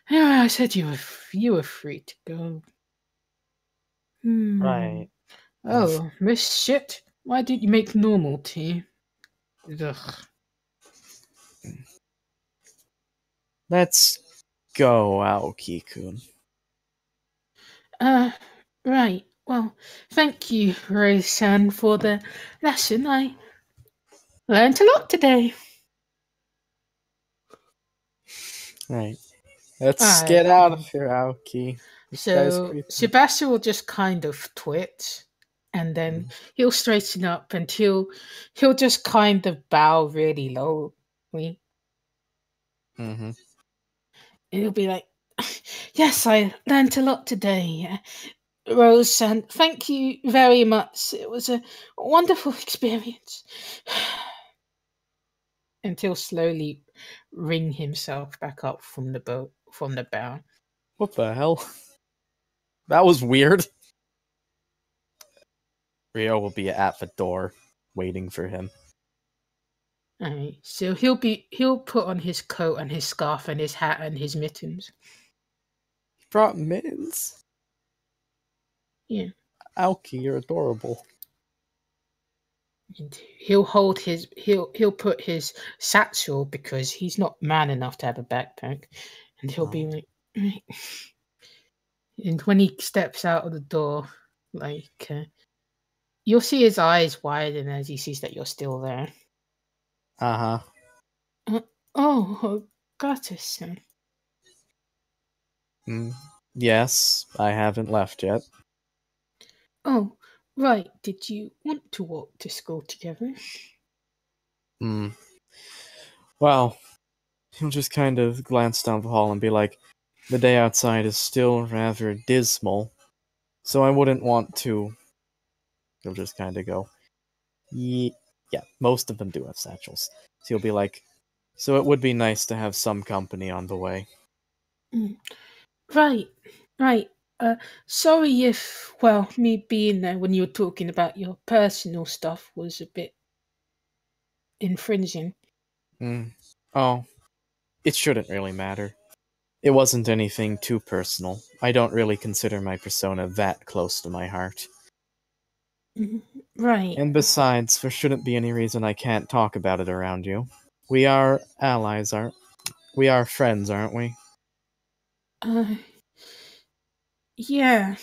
A: anyway, I said you were free to go.
C: Right.
A: Oh, Miss Shit, why didn't you make normal tea? Ugh.
C: Let's go, Aoki-kun.
A: Right. Well, thank you, Rose-san, for the lesson. I learned a lot today.
C: Right. Let's get out of here, Aoki.
A: So Sebastian will just kind of twitch, and then he'll straighten up, and he'll just kind of bow really lowly. And he'll be like, "Yes, I learned a lot today, Rose, and thank you very much. It was a wonderful experience." And he'll slowly ring himself back up from the bow.
C: What the hell? That was weird. Rio will be at the door, waiting for him.
A: Alright, so he'll put on his coat and his scarf and his hat and his mittens.
C: He brought mittens?
A: Yeah.
C: Aoki, you're adorable.
A: And he'll put his satchel, because he's not man enough to have a backpack, and he'll be like, right. And when he steps out of the door, like you'll see his eyes widen as he sees that you're still there. Oh, Goddess.
C: Yes, I haven't left yet.
A: Oh, right. Did you want to walk to school together?
C: Well, he'll just kind of glance down the hall and be like, The day outside is still rather dismal, so I wouldn't want to... He'll just kind of go, yeah, most of them do have satchels. So he'll be like, so it would be nice to have some company on the way.
A: Right. Sorry if, me being there when you were talking about your personal stuff was a bit infringing.
C: Oh, it shouldn't really matter. It wasn't anything too personal. I don't really consider my persona that close to my heart.
A: Right.
C: And besides, there shouldn't be any reason I can't talk about it around you. We are allies, aren't we? We are friends, aren't we?
A: Yeah,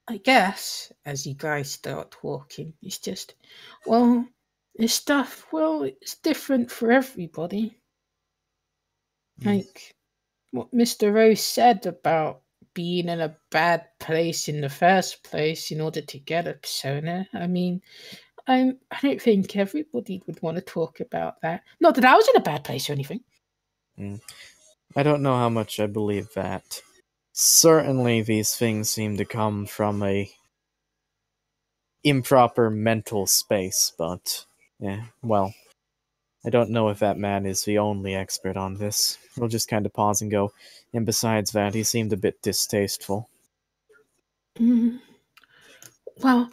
A: I guess, as you guys start walking. It's just, this stuff, it's different for everybody. Like what Mr. Rose said about being in a bad place in the first place in order to get a persona. I mean, I don't think everybody would want to talk about that. Not that I was in a bad place or anything.
C: I don't know how much I believe that. Certainly these things seem to come from a improper mental space, but I don't know if that man is the only expert on this. We'll just kind of pause and go, and besides that, he seemed a bit distasteful.
A: Well,